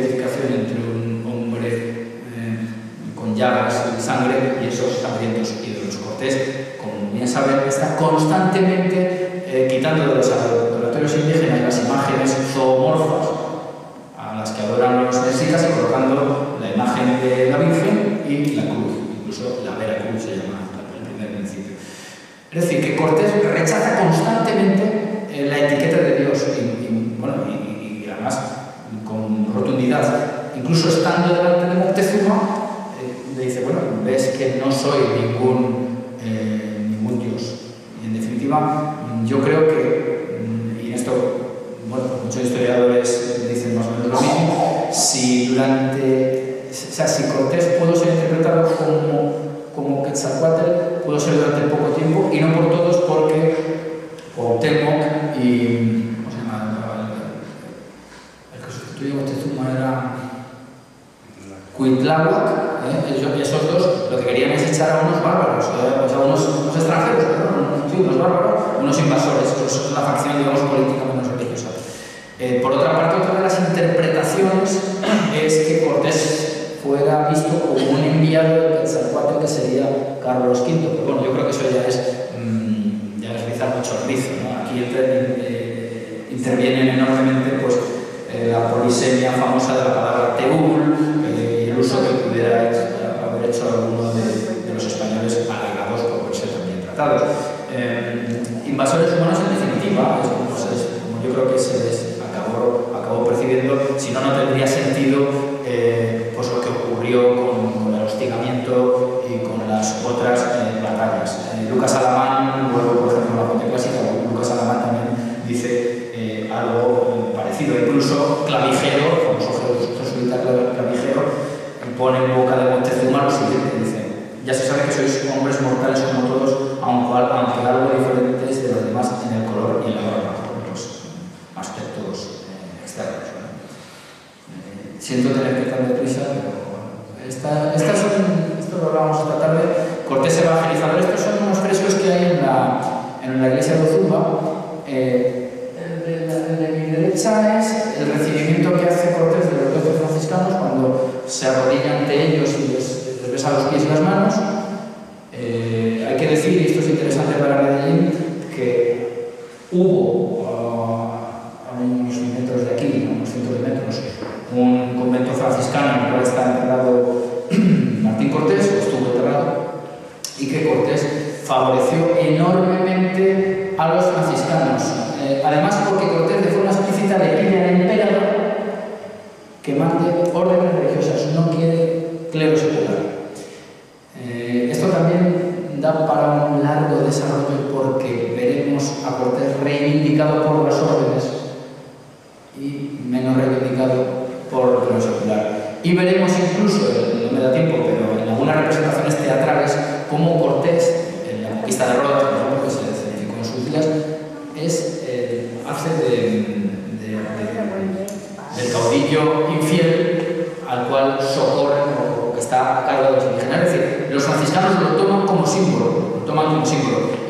Speaker 3: constantemente quitando de los adoratorios indígenas las imágenes zoomorfas a las que adoran los mexicas y colocando la imagen de la Virgen y la cruz, incluso la Vera Cruz se llama el primer principio. Es decir, que Cortés rechaza constantemente la etiqueta de Dios y además con rotundidad. Incluso estando delante de Moctezuma, le dice, bueno, ves que no soy ningún Dios. Y en definitiva, yo creo que, y en esto, bueno, muchos historiadores dicen más o menos lo mismo, si Cortés pudo ser interpretado como Quetzalcóatl, pudo ser durante poco tiempo, y no por todos, porque Cuauhtémoc y... ¿cómo se llama? El que sustituyó a Moctezuma era Cuitláhuac. Esos dos lo que querían es echar a unos bárbaros, a unos extranjeros, unos bárbaros, unos invasores, es la facción, digamos, política menos religiosa. Por otra parte, otra de las interpretaciones es que Cortés fuera visto como un enviado de Quetzalcóatl, que sería Carlos V. Pero bueno, yo creo que eso ya es rizar mucho el rizo, ¿no? Aquí intervienen enormemente pues, la polisemia famosa de la palabra teúl, el uso que pudiera haber hecho alguno de los españoles alegados por ser también tratados. Invasores humanos, en definitiva, como yo creo que se les acabó percibiendo, si no, no tendría sentido pues lo que ocurrió con el hostigamiento y con las otras batallas. Lucas Alamán, luego por ejemplo en la fuente clásica, Lucas Alamán también dice algo parecido. Incluso Clavijero, el famoso jesuita Clavijero, pone en boca de Moctezuma lo siguiente, dice: ya se sabe que sois hombres mortales como todos, aunque algo diferentes de los demás en el color y en la barba, en los aspectos externos, ¿no? Siento tener que estar deprisa, pero bueno, esto lo hablábamos esta tarde. Cortés evangelizador, estos son unos frescos que hay en la iglesia de Ozumba. El de mi derecha es el recibimiento que hace Cortés de los 12 franciscanos cuando se arrodilla ante ellos y les besa los pies y las manos. Hay que decir, y esto es interesante para Medellín, que hubo a unos metros de aquí, a unos cientos de metros, un convento franciscano en el cual está enterrado Martín Cortés, o estuvo enterrado, y que Cortés favoreció enormemente a los franciscanos. Además, porque Cortés de forma explícita le pide al emperador que mande órdenes religiosas, no quiere clero secular. Esto también da para un largo desarrollo, porque veremos a Cortés reivindicado por las órdenes y menos reivindicado por lo clero secular. Y veremos incluso, no me da tiempo, pero en algunas representaciones teatrales, cómo Cortés, en la conquista de Rodas, por ejemplo, que se escenificó en sus días, hace del caudillo infiel al cual socorren o que está a cargo de los indígenas. Es decir, los franciscanos lo toman como símbolo,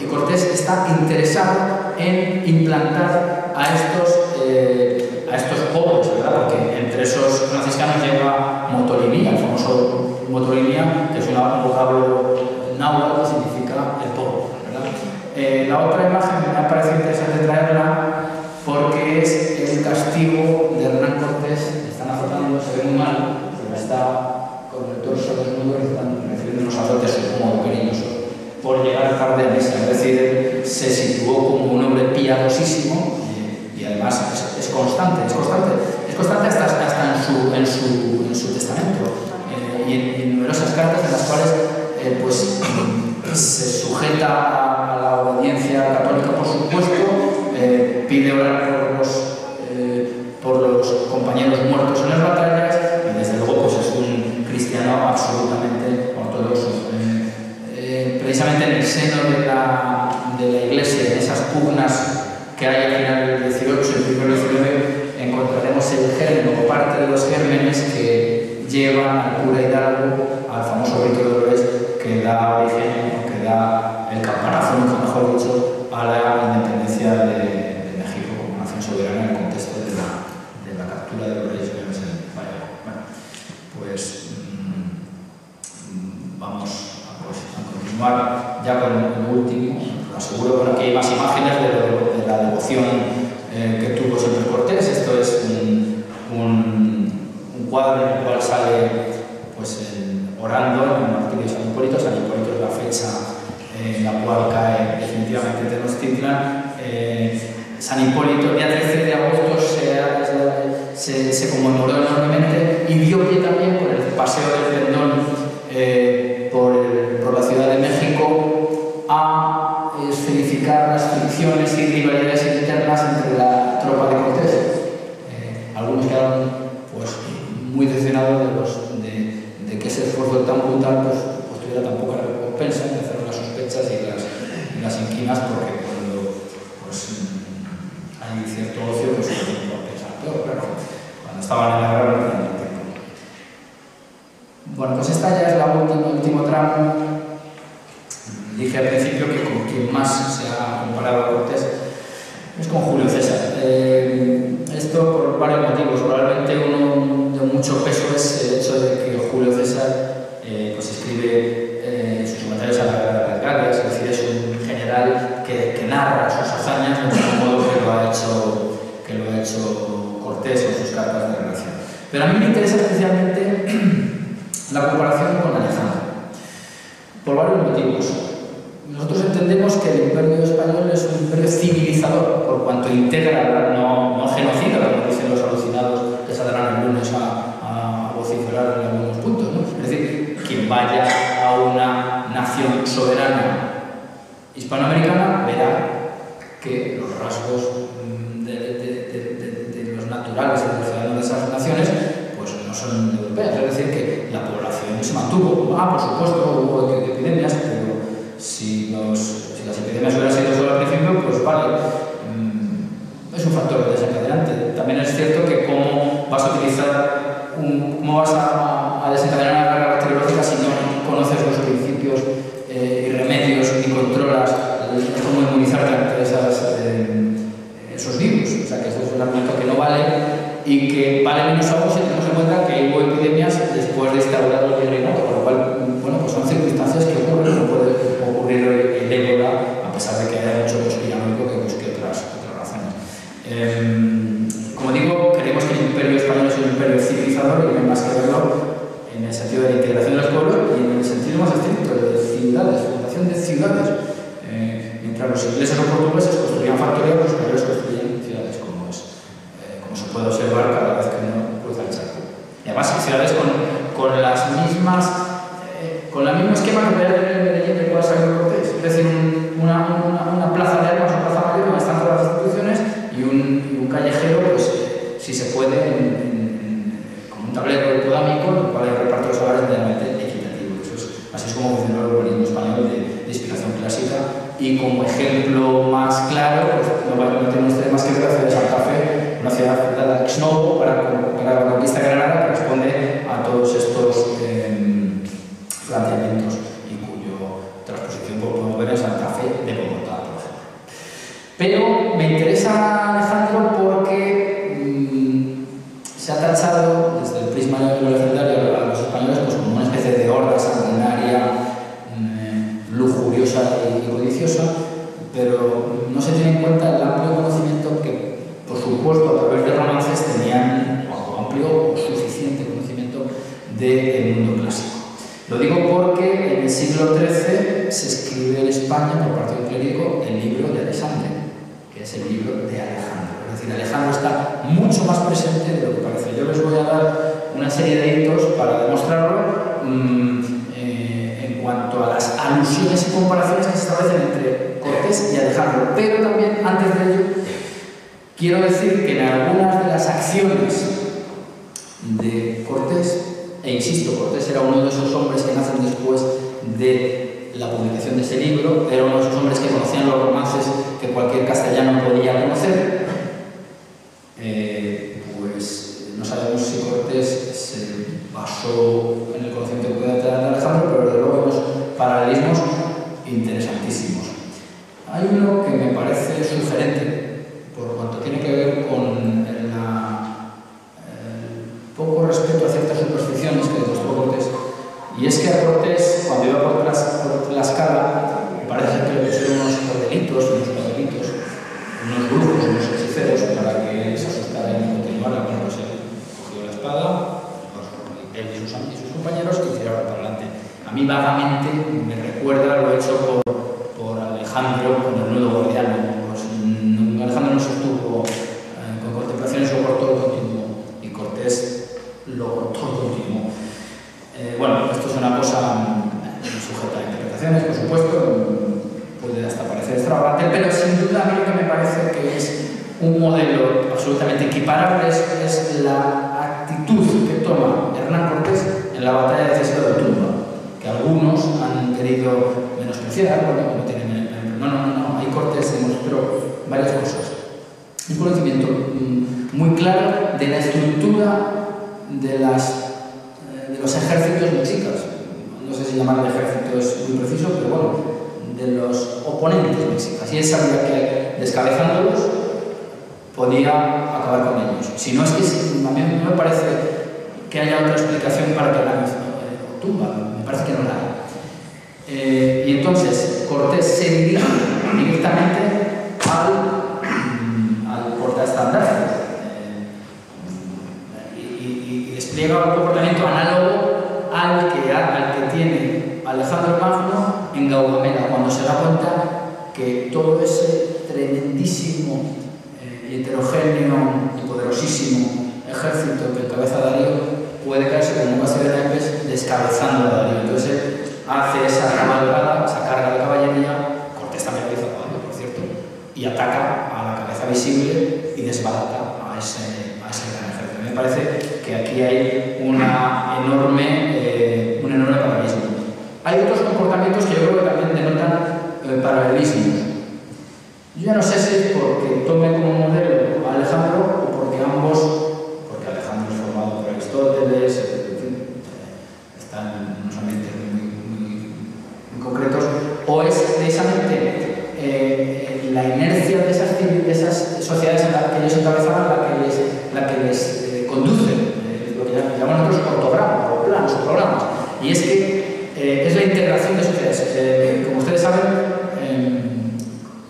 Speaker 3: y Cortés está interesado en implantar a estos pobres, ¿verdad? Porque entre esos franciscanos lleva Motolinía, el famoso Motolinía, que es un vocablo náhuatl que significa el pobre, ¿verdad? La otra imagen me ha parecido interesante traerla porque es el castigo de Hernán Cortés. Le están azotando, se ve muy mal, pero está con el torso desnudo y están recibiendo unos azotes como cariñosos por llegar tarde a misa. Es decir, se situó como un hombre piadosísimo y además es constante hasta en su testamento y en numerosas cartas en las cuales pues se sujeta a la obediencia católica, por supuesto, pide orar por los compañeros muertos en las batallas y desde luego pues es un cristiano absolutamente ortodoxo. Precisamente en el seno de la Iglesia, en esas pugnas que hay al final del 18, el siglo XIX, encontraremos el germen o parte de los gérmenes que llevan al cura Hidalgo al famoso rito de Dolores que da origen, o que da el campanazo, mejor dicho, a la independencia de México como nación soberana en el contexto de la captura de los reyes españoles en Valladolid. Bueno, pues vamos a continuar ya con lo último. Lo aseguro por aquí devoción que tuvo siempre Cortés. Esto es un cuadro en el cual sale pues, orando en el martirio de San Hipólito. San Hipólito es la fecha en la cual cae definitivamente Tenochtitlan. San Hipólito, el día 13 de agosto se conmemoró enormemente y dio pie también por el paseo del Pendón por la Ciudad de México a escenificar las fricciones y rivalidades internas entre la tropa de Cortés. Algunos quedaron pues, muy decepcionados de que ese esfuerzo tan brutal pues tuviera tan poca recompensa. Empezaron las sospechas y las inquinas, porque cuando pues, hay cierto ocio, pues se tiene que pensar peor, pero cuando estaban en la guerra no tenían tiempo. Bueno, pues esta ya es el último tramo. Dije al principio que con quien más se ha comparado a Cortés es con Julio César. Esto por varios motivos. Probablemente uno de mucho peso es el hecho de que Julio César pues escribe sus comentarios a la guerra de las Galias, es decir, es un general que narra sus hazañas de un modo que lo ha hecho Cortés en sus cartas de relación. Pero a mí me interesa especialmente la comparación con Alejandro, por varios motivos. Nosotros entendemos que el Imperio español es un imperio civilizador, por cuanto integra, no genocida, como dicen los alucinados que saldrán el lunes a vociferar en algunos puntos, ¿no? Es decir, quien vaya a una nación soberana hispanoamericana verá que los rasgos de los naturales y de los ciudadanos de esas naciones pues no son europeos. Es decir, que la población se mantuvo. Por supuesto, hubo epidemias, pero si las epidemias hubieran sido solo al principio, pues vale, es un factor desencadenante. También es cierto que cómo vas a desencadenar una guerra bacteriológica si no conoces los principios y remedios y controlas cómo inmunizarte ante esos virus. O sea que eso es un argumento que no vale y que vale menos aún si tenemos en cuenta que hubo epidemias después de instaurar el virreinato, con lo cual, bueno, pues son circunstancias que ocurren. No puede ocurrir el ébola, a pesar de que haya mucho conspiranoico que busque otras razones. Como digo, creemos que el Imperio español es un imperio civilizador y no hay más que verlo en el sentido de la integración de los pueblos y en el sentido más estricto de ciudades, fundación de ciudades. Mientras los ingleses o portugueses construían factorías, los españoles construían ciudades, como se puede observar cada vez que uno cruza el charco. Y además ciudades con las mismas, con el mismo esquema que veía en Medellín del cual salió Cortés. Es decir, una plaza de armas o plaza mayor donde están todas las instituciones y un callejero, pues si se puede, como un tablero hipodámico, en el cual hay reparto de salares medianamente equitativo. Así es como funcionó el urbanismo español de inspiración clásica. Y como ejemplo más claro, pues no tienen ustedes más que ver la ciudad de Santa Fe, una ciudad fundada ex novo para la conquista de Granada, que responde a todos estos planteamientos y cuya transposición podemos ver en Santa Fe de Bogotá, por ejemplo. Pero me interesa Alejandro porque se ha tachado desde el prisma legendario a los españoles pues, como una especie de horda sanguinaria, lujuriosa y codiciosa, pero no se tiene en cuenta el amplio conocimiento que, por supuesto, a través de romances tenían amplio o suficiente conocimiento del mundo clásico. Lo digo porque en el siglo XIII se escribe en España, por parte de un clérigo, el libro de Alexandre, que es el libro de Alejandro. Es decir, Alejandro está mucho más presente de lo que parece. Yo les voy a dar una serie de hitos para demostrarlo en cuanto a las alusiones y comparaciones que se establecen entre Cortés y Alejandro. Pero también, antes de ello, quiero decir que en algunas de las acciones de Cortés, e insisto, Cortés era uno de esos hombres que nacen después de la publicación de ese libro, era uno de esos hombres que conocían los romances que cualquier castellano podía conocer, pues no sabemos si Cortés se basó en el conocimiento que puede tener de Alejandro, pero desde luego vemos paralelismos interesantísimos. Hay uno que me parece sugerente, por cuanto tiene que ver con el poco respeto a ciertas supersticiones que demostró Cortés, y es que a Cortés, cuando iba por Tlaxcala, me parece que le pusieron unos cordelitos, unos brujos, sin duda a mí lo que me parece que es un modelo absolutamente equiparable es la actitud que toma Hernán Cortés en la batalla decisiva de Otumba, que algunos han querido menospreciar, bueno, como tienen no, ahí Cortés demostró varias cosas. Un conocimiento muy claro de la estructura de los ejércitos mexicas. No sé si llamar el ejército es muy preciso, pero bueno, de los oponentes mexicas. Y él sabía que descabezándolos podía acabar con ellos. Si no, es que a mí no me parece que haya otra explicación para que la Otumba, me parece que no la hay. Y entonces Cortés se dirige directamente al portaestandarte y despliega un comportamiento análogo al que tiene Alejandro Magno en Gaugamela, cuando se da cuenta que todo ese tremendísimo, heterogéneo y poderosísimo ejército que encabeza Darío puede caerse como un castillo de naipes descabezando a Darío. Entonces hace esa cabalgada, esa carga de caballería, Cortés también lo hizo, por cierto, y ataca a la cabeza visible y desbarata a ese gran ejército. Me parece que aquí hay un enorme paralelismo. Hay otros comportamientos que yo creo que también denotan paralelismos. Yo ya no sé si es porque tome como modelo a Alejandro o porque porque Alejandro es formado por Aristóteles, en fin, están en unos ambientes muy concretos, o es precisamente la inercia de esas sociedades en las que ellos encabezaban la que les conduce, lo que llamamos nosotros ortogramas, o planos, o programas. Y es que es la integración de sociedades. Como ustedes saben,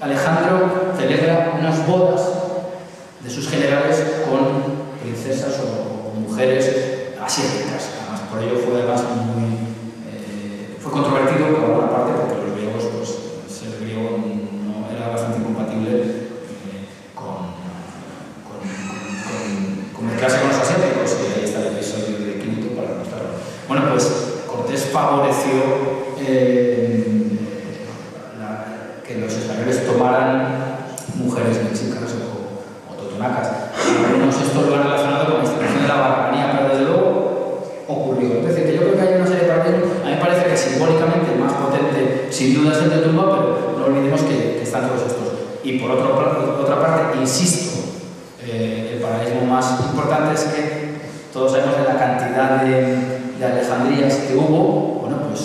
Speaker 3: Alejandro celebra unas bodas de sus generales con princesas o mujeres asiáticas. Además, por ello fue fue controvertido por alguna parte porque los griegos, pues, el griego no era bastante incompatible con mezclarse con los asiáticos, y ahí está el episodio de Quinto para mostrarlo. Bueno, pues Cortés favoreció que los españoles tomaran mujeres mexicanas o totonacas. Algunos esto lo han relacionado con la institución de la barbaranía, pero desde luego ocurrió. Es decir, que yo creo que hay una serie de paralelismos. A mí me parece que simbólicamente el más potente, sin duda, es el de Otumba, pero no olvidemos que están todos estos. Y por otra parte, insisto, el paralelismo más importante es que todos sabemos de la cantidad de alejandrías que hubo. Bueno, pues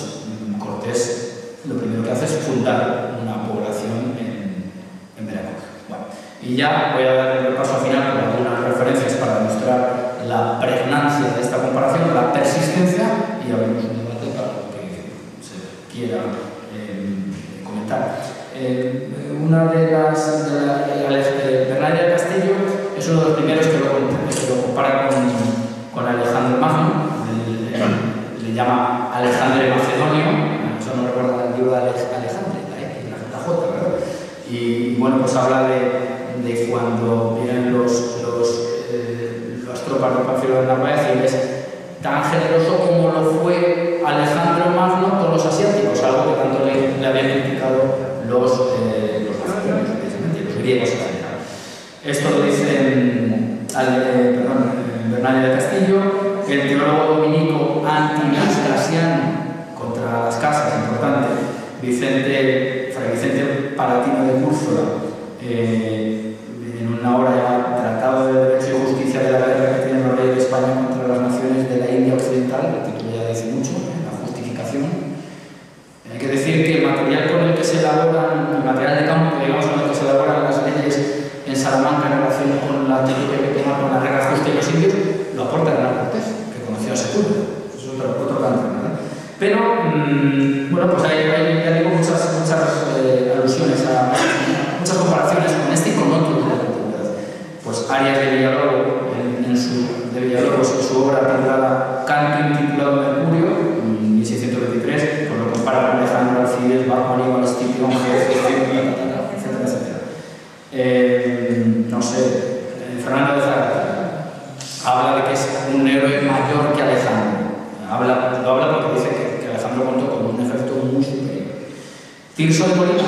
Speaker 3: Cortés lo primero que hace es fundar una población en Veracruz. Bueno, y ya voy a dar el paso al final con algunas referencias para demostrar la pregnancia de esta comparación, la persistencia, y abrimos un debate para lo que se quiera comentar. Una de las Bernardo del Castillo es uno de los primeros que lo compara con Alejandro Magno, le llama Alejandro Macedonio. Eso no recuerda el libro de Alejandro, la J, ¿verdad? Y bueno, pues habla de cuando vienen las tropas de Panfilo de Narváez, y es tan generoso como lo fue Alejandro Magno con los asiáticos, algo que tanto le habían criticado los griegos en general. Esto lo dice Bernardo del Castillo, el teólogo dominico anti-nascasiano contra las casas, importante, Fray Vicente Palatino de Cúrzola, en una obra llamada Tratado de Derecho y Justicia de la guerra que tienen los reyes de España contra las naciones de la India Occidental, el título ya dice mucho, la justificación. Hay que decir que el material con el que se elaboran, el material de campo, digamos, con el que se elaboran las leyes en Salamanca en relación con la teoría que toma con la guerra justa y los indios, lo aporta Hernán Cortés, que conoció a Sepúlveda. Eso es otro canto, ¿verdad? Pero, bueno, pues hay ya digo, muchas alusiones a muchas comparaciones con este y con otros de la antigüedad. Pues Arias de Villalobos, en su obra titulada Canto intitulado Mercurio, en 1623, pues lo compara con Alejandro Alcides, Bajo Aníbal, Escipión, etcétera, etcétera. No sé, Fernando de Zárate habla de que es un héroe mayor que Alejandro. Lo habla porque dice que Alejandro contó con un ejército muy superior. Tirso de Molina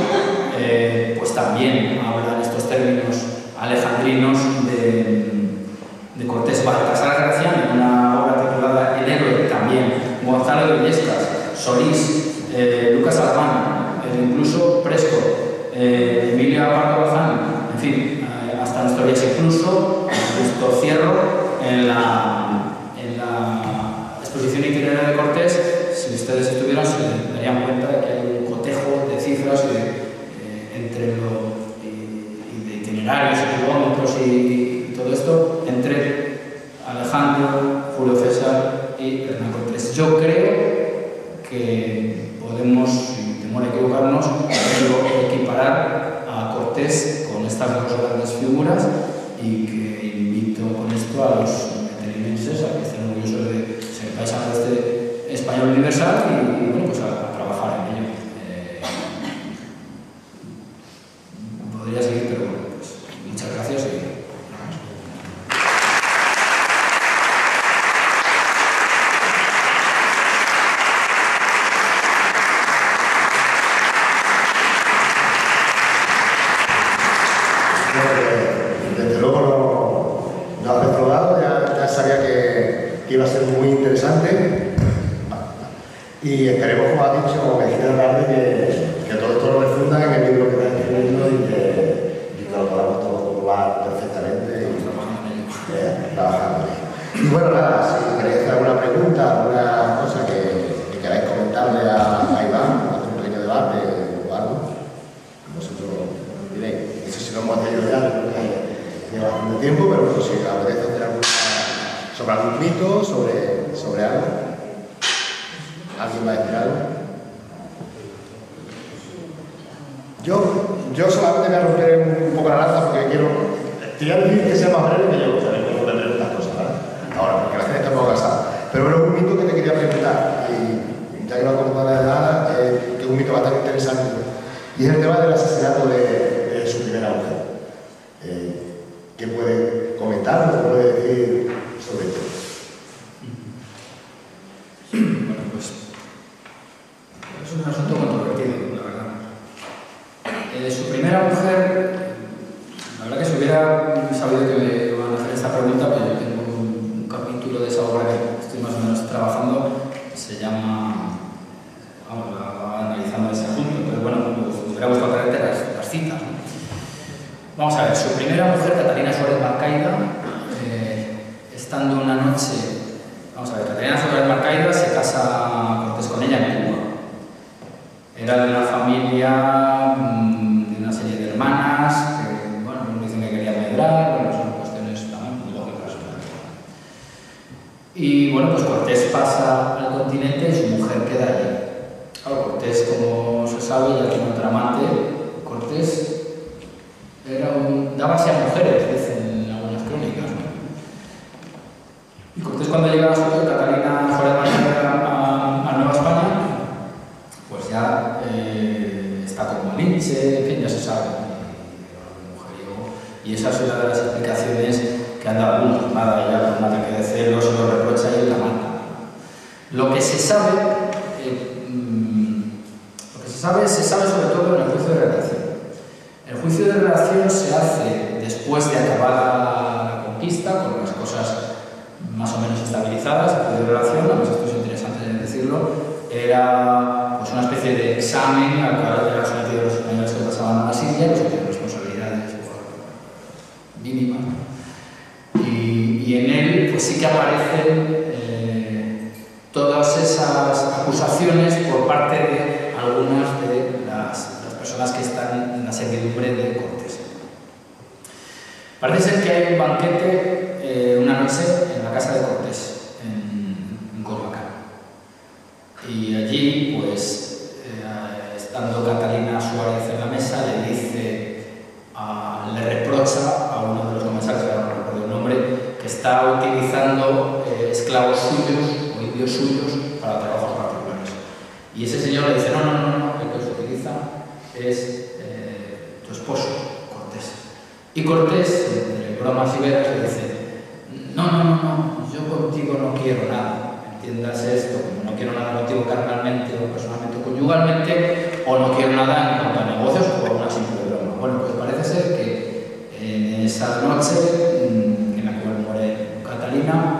Speaker 3: pues también habla en estos términos alejandrinos de Cortés. Baltasar Gracián, en una obra titulada El héroe, también Gonzalo de Illescas, Solís, Lucas Alamán, incluso Presco, Emilia Pardo Bazán, en fin, hasta nuestros días, incluso Justo Cierro en la exposición itineraria de Cortés. Si ustedes estuvieran, se darían cuenta de que hay un cotejo de cifras entre de itinerarios y kilómetros y todo esto entre Alejandro, Julio César y Hernán Cortés. Yo creo que podemos, sin temor a equivocarnos, equiparar a Cortés con estas dos grandes figuras, y que invito con esto a los meterimenses a que estén orgullosos de ser paisanos de este español universal y bueno, pues a trabajar en ello. Podría seguir, pero bueno, pues muchas gracias y
Speaker 2: desde luego no has defraudado, ya sabía que iba a ser muy interesante y esperemos, como ha dicho Mejía Tarde, que todo esto lo refunda en el libro que está escribiendo y que lo podamos todo probar perfectamente y trabajar. Y bueno, nada, si queréis hacer alguna pregunta, alguna cosa que queráis comentarle a Iván, hacer un pequeño debate o algo, vosotros diréis. Eso sí lo hemos hecho ya, creo que lleva bastante tiempo, pero bueno, si apetece hacer alguna sobre algún mito, sobre algo. ¿Alguien va a decir algo? Yo solamente voy a romper un poco la lanza porque quiero decir que sea más breve que yo, también puedo aprender estas cosas, ¿vale? Ahora, porque la gente está un poco cansada. Pero bueno, un mito que te quería preguntar, y ya que no he comentado nada, que es un mito bastante interesante, y es el tema del asesinato de su primera mujer. ¿Qué puede comentar o puede decir sobre esto?
Speaker 3: bueno, pues es un asunto controvertido, la verdad. Su primera mujer, la verdad que si hubiera sabido que me iban a hacer esta pregunta, pues yo tengo un capítulo de esa obra que estoy más o menos trabajando, que se llama, analizando ese asunto, pero bueno, me hubiera gustado traerte las citas, ¿no? Vamos a ver, su primera mujer, Catalina Suárez Marcaida, estando una noche, vamos a ver, Catalina Suárez Marcaida se casa Cortés con ella en Cuba. Era de una familia, de una serie de hermanas, que, bueno, me dicen que querían medrar, bueno, son cuestiones también muy lógicas. Y bueno, pues Cortés pasa al continente y su mujer queda allí. Claro, Cortés, como se sabe, ya tiene otra amante. Cortés dábase a mujeres, dicen en algunas crónicas, ¿no? Y Cortés, cuando llega a su Catalina Suárez Marcaida a Nueva España, pues ya está como Malinche, en fin, ya se sabe, y esa es una de las explicaciones que han dado algunos. Nada, ella por un ataque de celos se lo reprocha y la mata. Lo que se sabe, se sabe sobre todo en el juicio de relación. El juicio de relación se hace después de acabada la conquista, con las cosas más o menos estabilizadas. El juicio de relación, además esto es interesante decirlo, era pues una especie de examen al cual eran sometidos los españoles que pasaban a la Siria, los que tenían responsabilidades mínimas. Y en él pues sí que aparecen todas esas acusaciones por parte de algunas de las personas que están en la servidumbre de Cortés. Parece ser que hay un banquete una noche en la casa de Cortés, en Corbacán. Y allí, pues, estando Catalina Suárez en la mesa, le reprocha a uno de los comensales, que ahora no recuerdo el nombre, que está utilizando esclavos suyos o indios suyos para trabajos particulares. Y ese señor le dice, no, el que los utiliza es tu esposo, Cortés. Y Cortés, entre bromas y veras, le dice, no, yo contigo no quiero nada. Entiendas esto, como no quiero nada contigo carnalmente o personalmente o conyugalmente, o no quiero nada en cuanto a negocios o una simple broma. Bueno, pues parece ser que en esa noche en la que muere Catalina,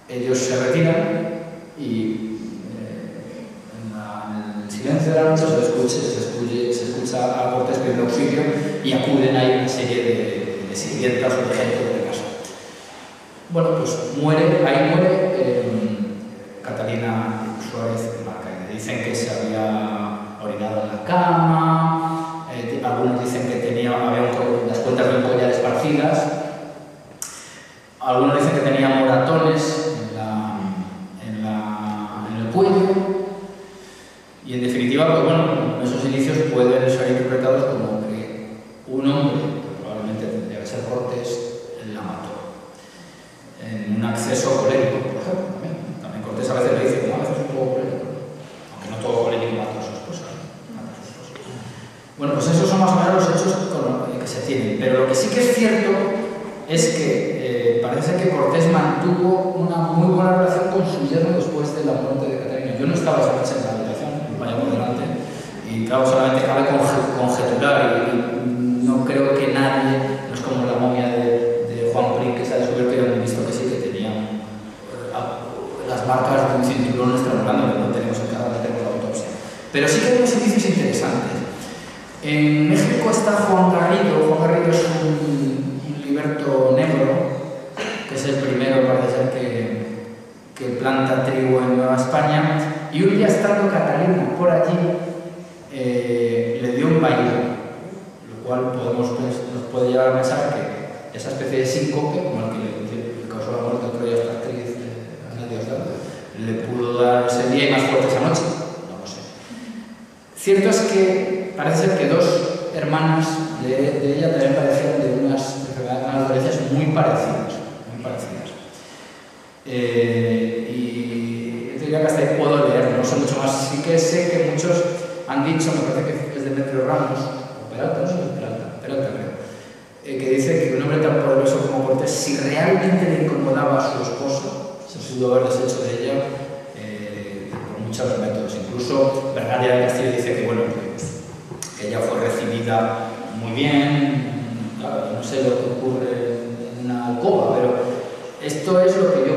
Speaker 3: ellos se retiran y en el silencio de la noche se escucha a Cortés pidiendo auxilio y acuden ahí una serie de sirvientas o de gente de casa. Bueno, pues ahí muere Catalina Suárez Marca. Dicen que se había orinado en la cama, algunos dicen que había las cuentas de un collar esparcidas, algunos dicen que tenía moratones en el cuello, y en definitiva, pues bueno, esos indicios pueden ser interpretados como que un hombre, que probablemente debe ser Cortés, la mató en un acceso colérico, por ejemplo. También Cortés a veces le dice, no, a veces es un poco colérico, aunque no todo colérico mata a su esposa. Bueno, pues esos son más o menos los hechos que se tienen, pero lo que sí que es cierto es que parece que Cortés mantuvo una muy buena relación con su yerno después de la muerte de Catalina. Yo no estaba esa noche en la habitación, vaya por delante, y claro, solamente cabe conjeturar, y no creo que nadie, no es como la momia de Juan Prim que se ha descubierto y han visto que sí que tenían las marcas de un cinturón estrangulando, que no tenemos el cadáver, tenemos la autopsia. Pero sí que hay unos indicios interesantes. En México está Juan Garrido. Juan Garrido es un liberto negro, que es el primero, parece ser, que planta trigo en Nueva España, y un día estando Catalina por allí, le dio un baile, lo cual nos puede llevar a pensar que esa especie de síncope, como el que le causó la muerte de Troya a esta actriz, Ana Diosdado, le pudo dar ese día y más fuerte esa noche, no lo sé. Cierto es que parece ser que dos hermanas de ella también padecían de unas enfermedades, unas dolencias muy parecidas. Y yo diría que hasta ahí puedo leer, no sé mucho más. Sí que sé que muchos han dicho, me parece que es Demetrio Ramos, o Peralta, no sé si es Peralta creo, que dice que un hombre tan poderoso como Cortés, si realmente le incomodaba a su esposa, se pudo haber deshecho de ella por muchos métodos. Incluso Bernardia del Castillo dice que, bueno, que ella fue recibida muy bien. Claro, no sé lo que ocurre en una alcoba, pero esto es lo que yo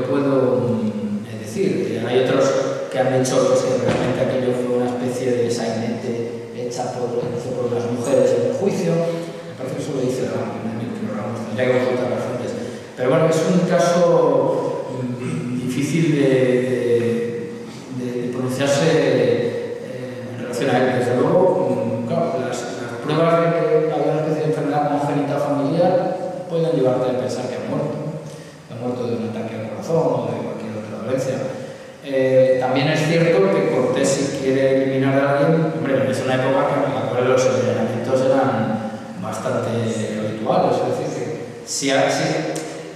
Speaker 3: puedo decir. Hay otros que han dicho pues, que realmente aquello fue una especie de sainete hecha por las mujeres en el juicio. Me parece que eso lo dice Ramos, tendría que consultar las fuentes. Pero bueno, es un caso difícil de pronunciarse en relación a él. Desde luego, claro, las pruebas de que había una especie de enfermedad congénita familiar pueden llevarte a pensar que ha muerto de un ataque al corazón o de cualquier otra dolencia. También es cierto que Cortés, si quiere eliminar a alguien, hombre, es una época en la cual los envenenamientos eran bastante habituales. Es decir,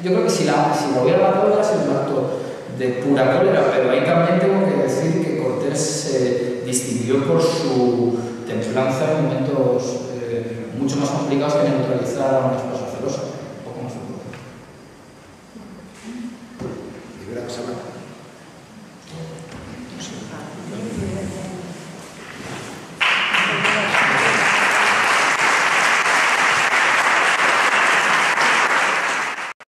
Speaker 3: yo creo que si la hubiera matado era un acto de pura cólera, pero ahí también tengo que decir que Cortés se distinguió por su templanza en momentos mucho más complicados que neutralizar a unas personas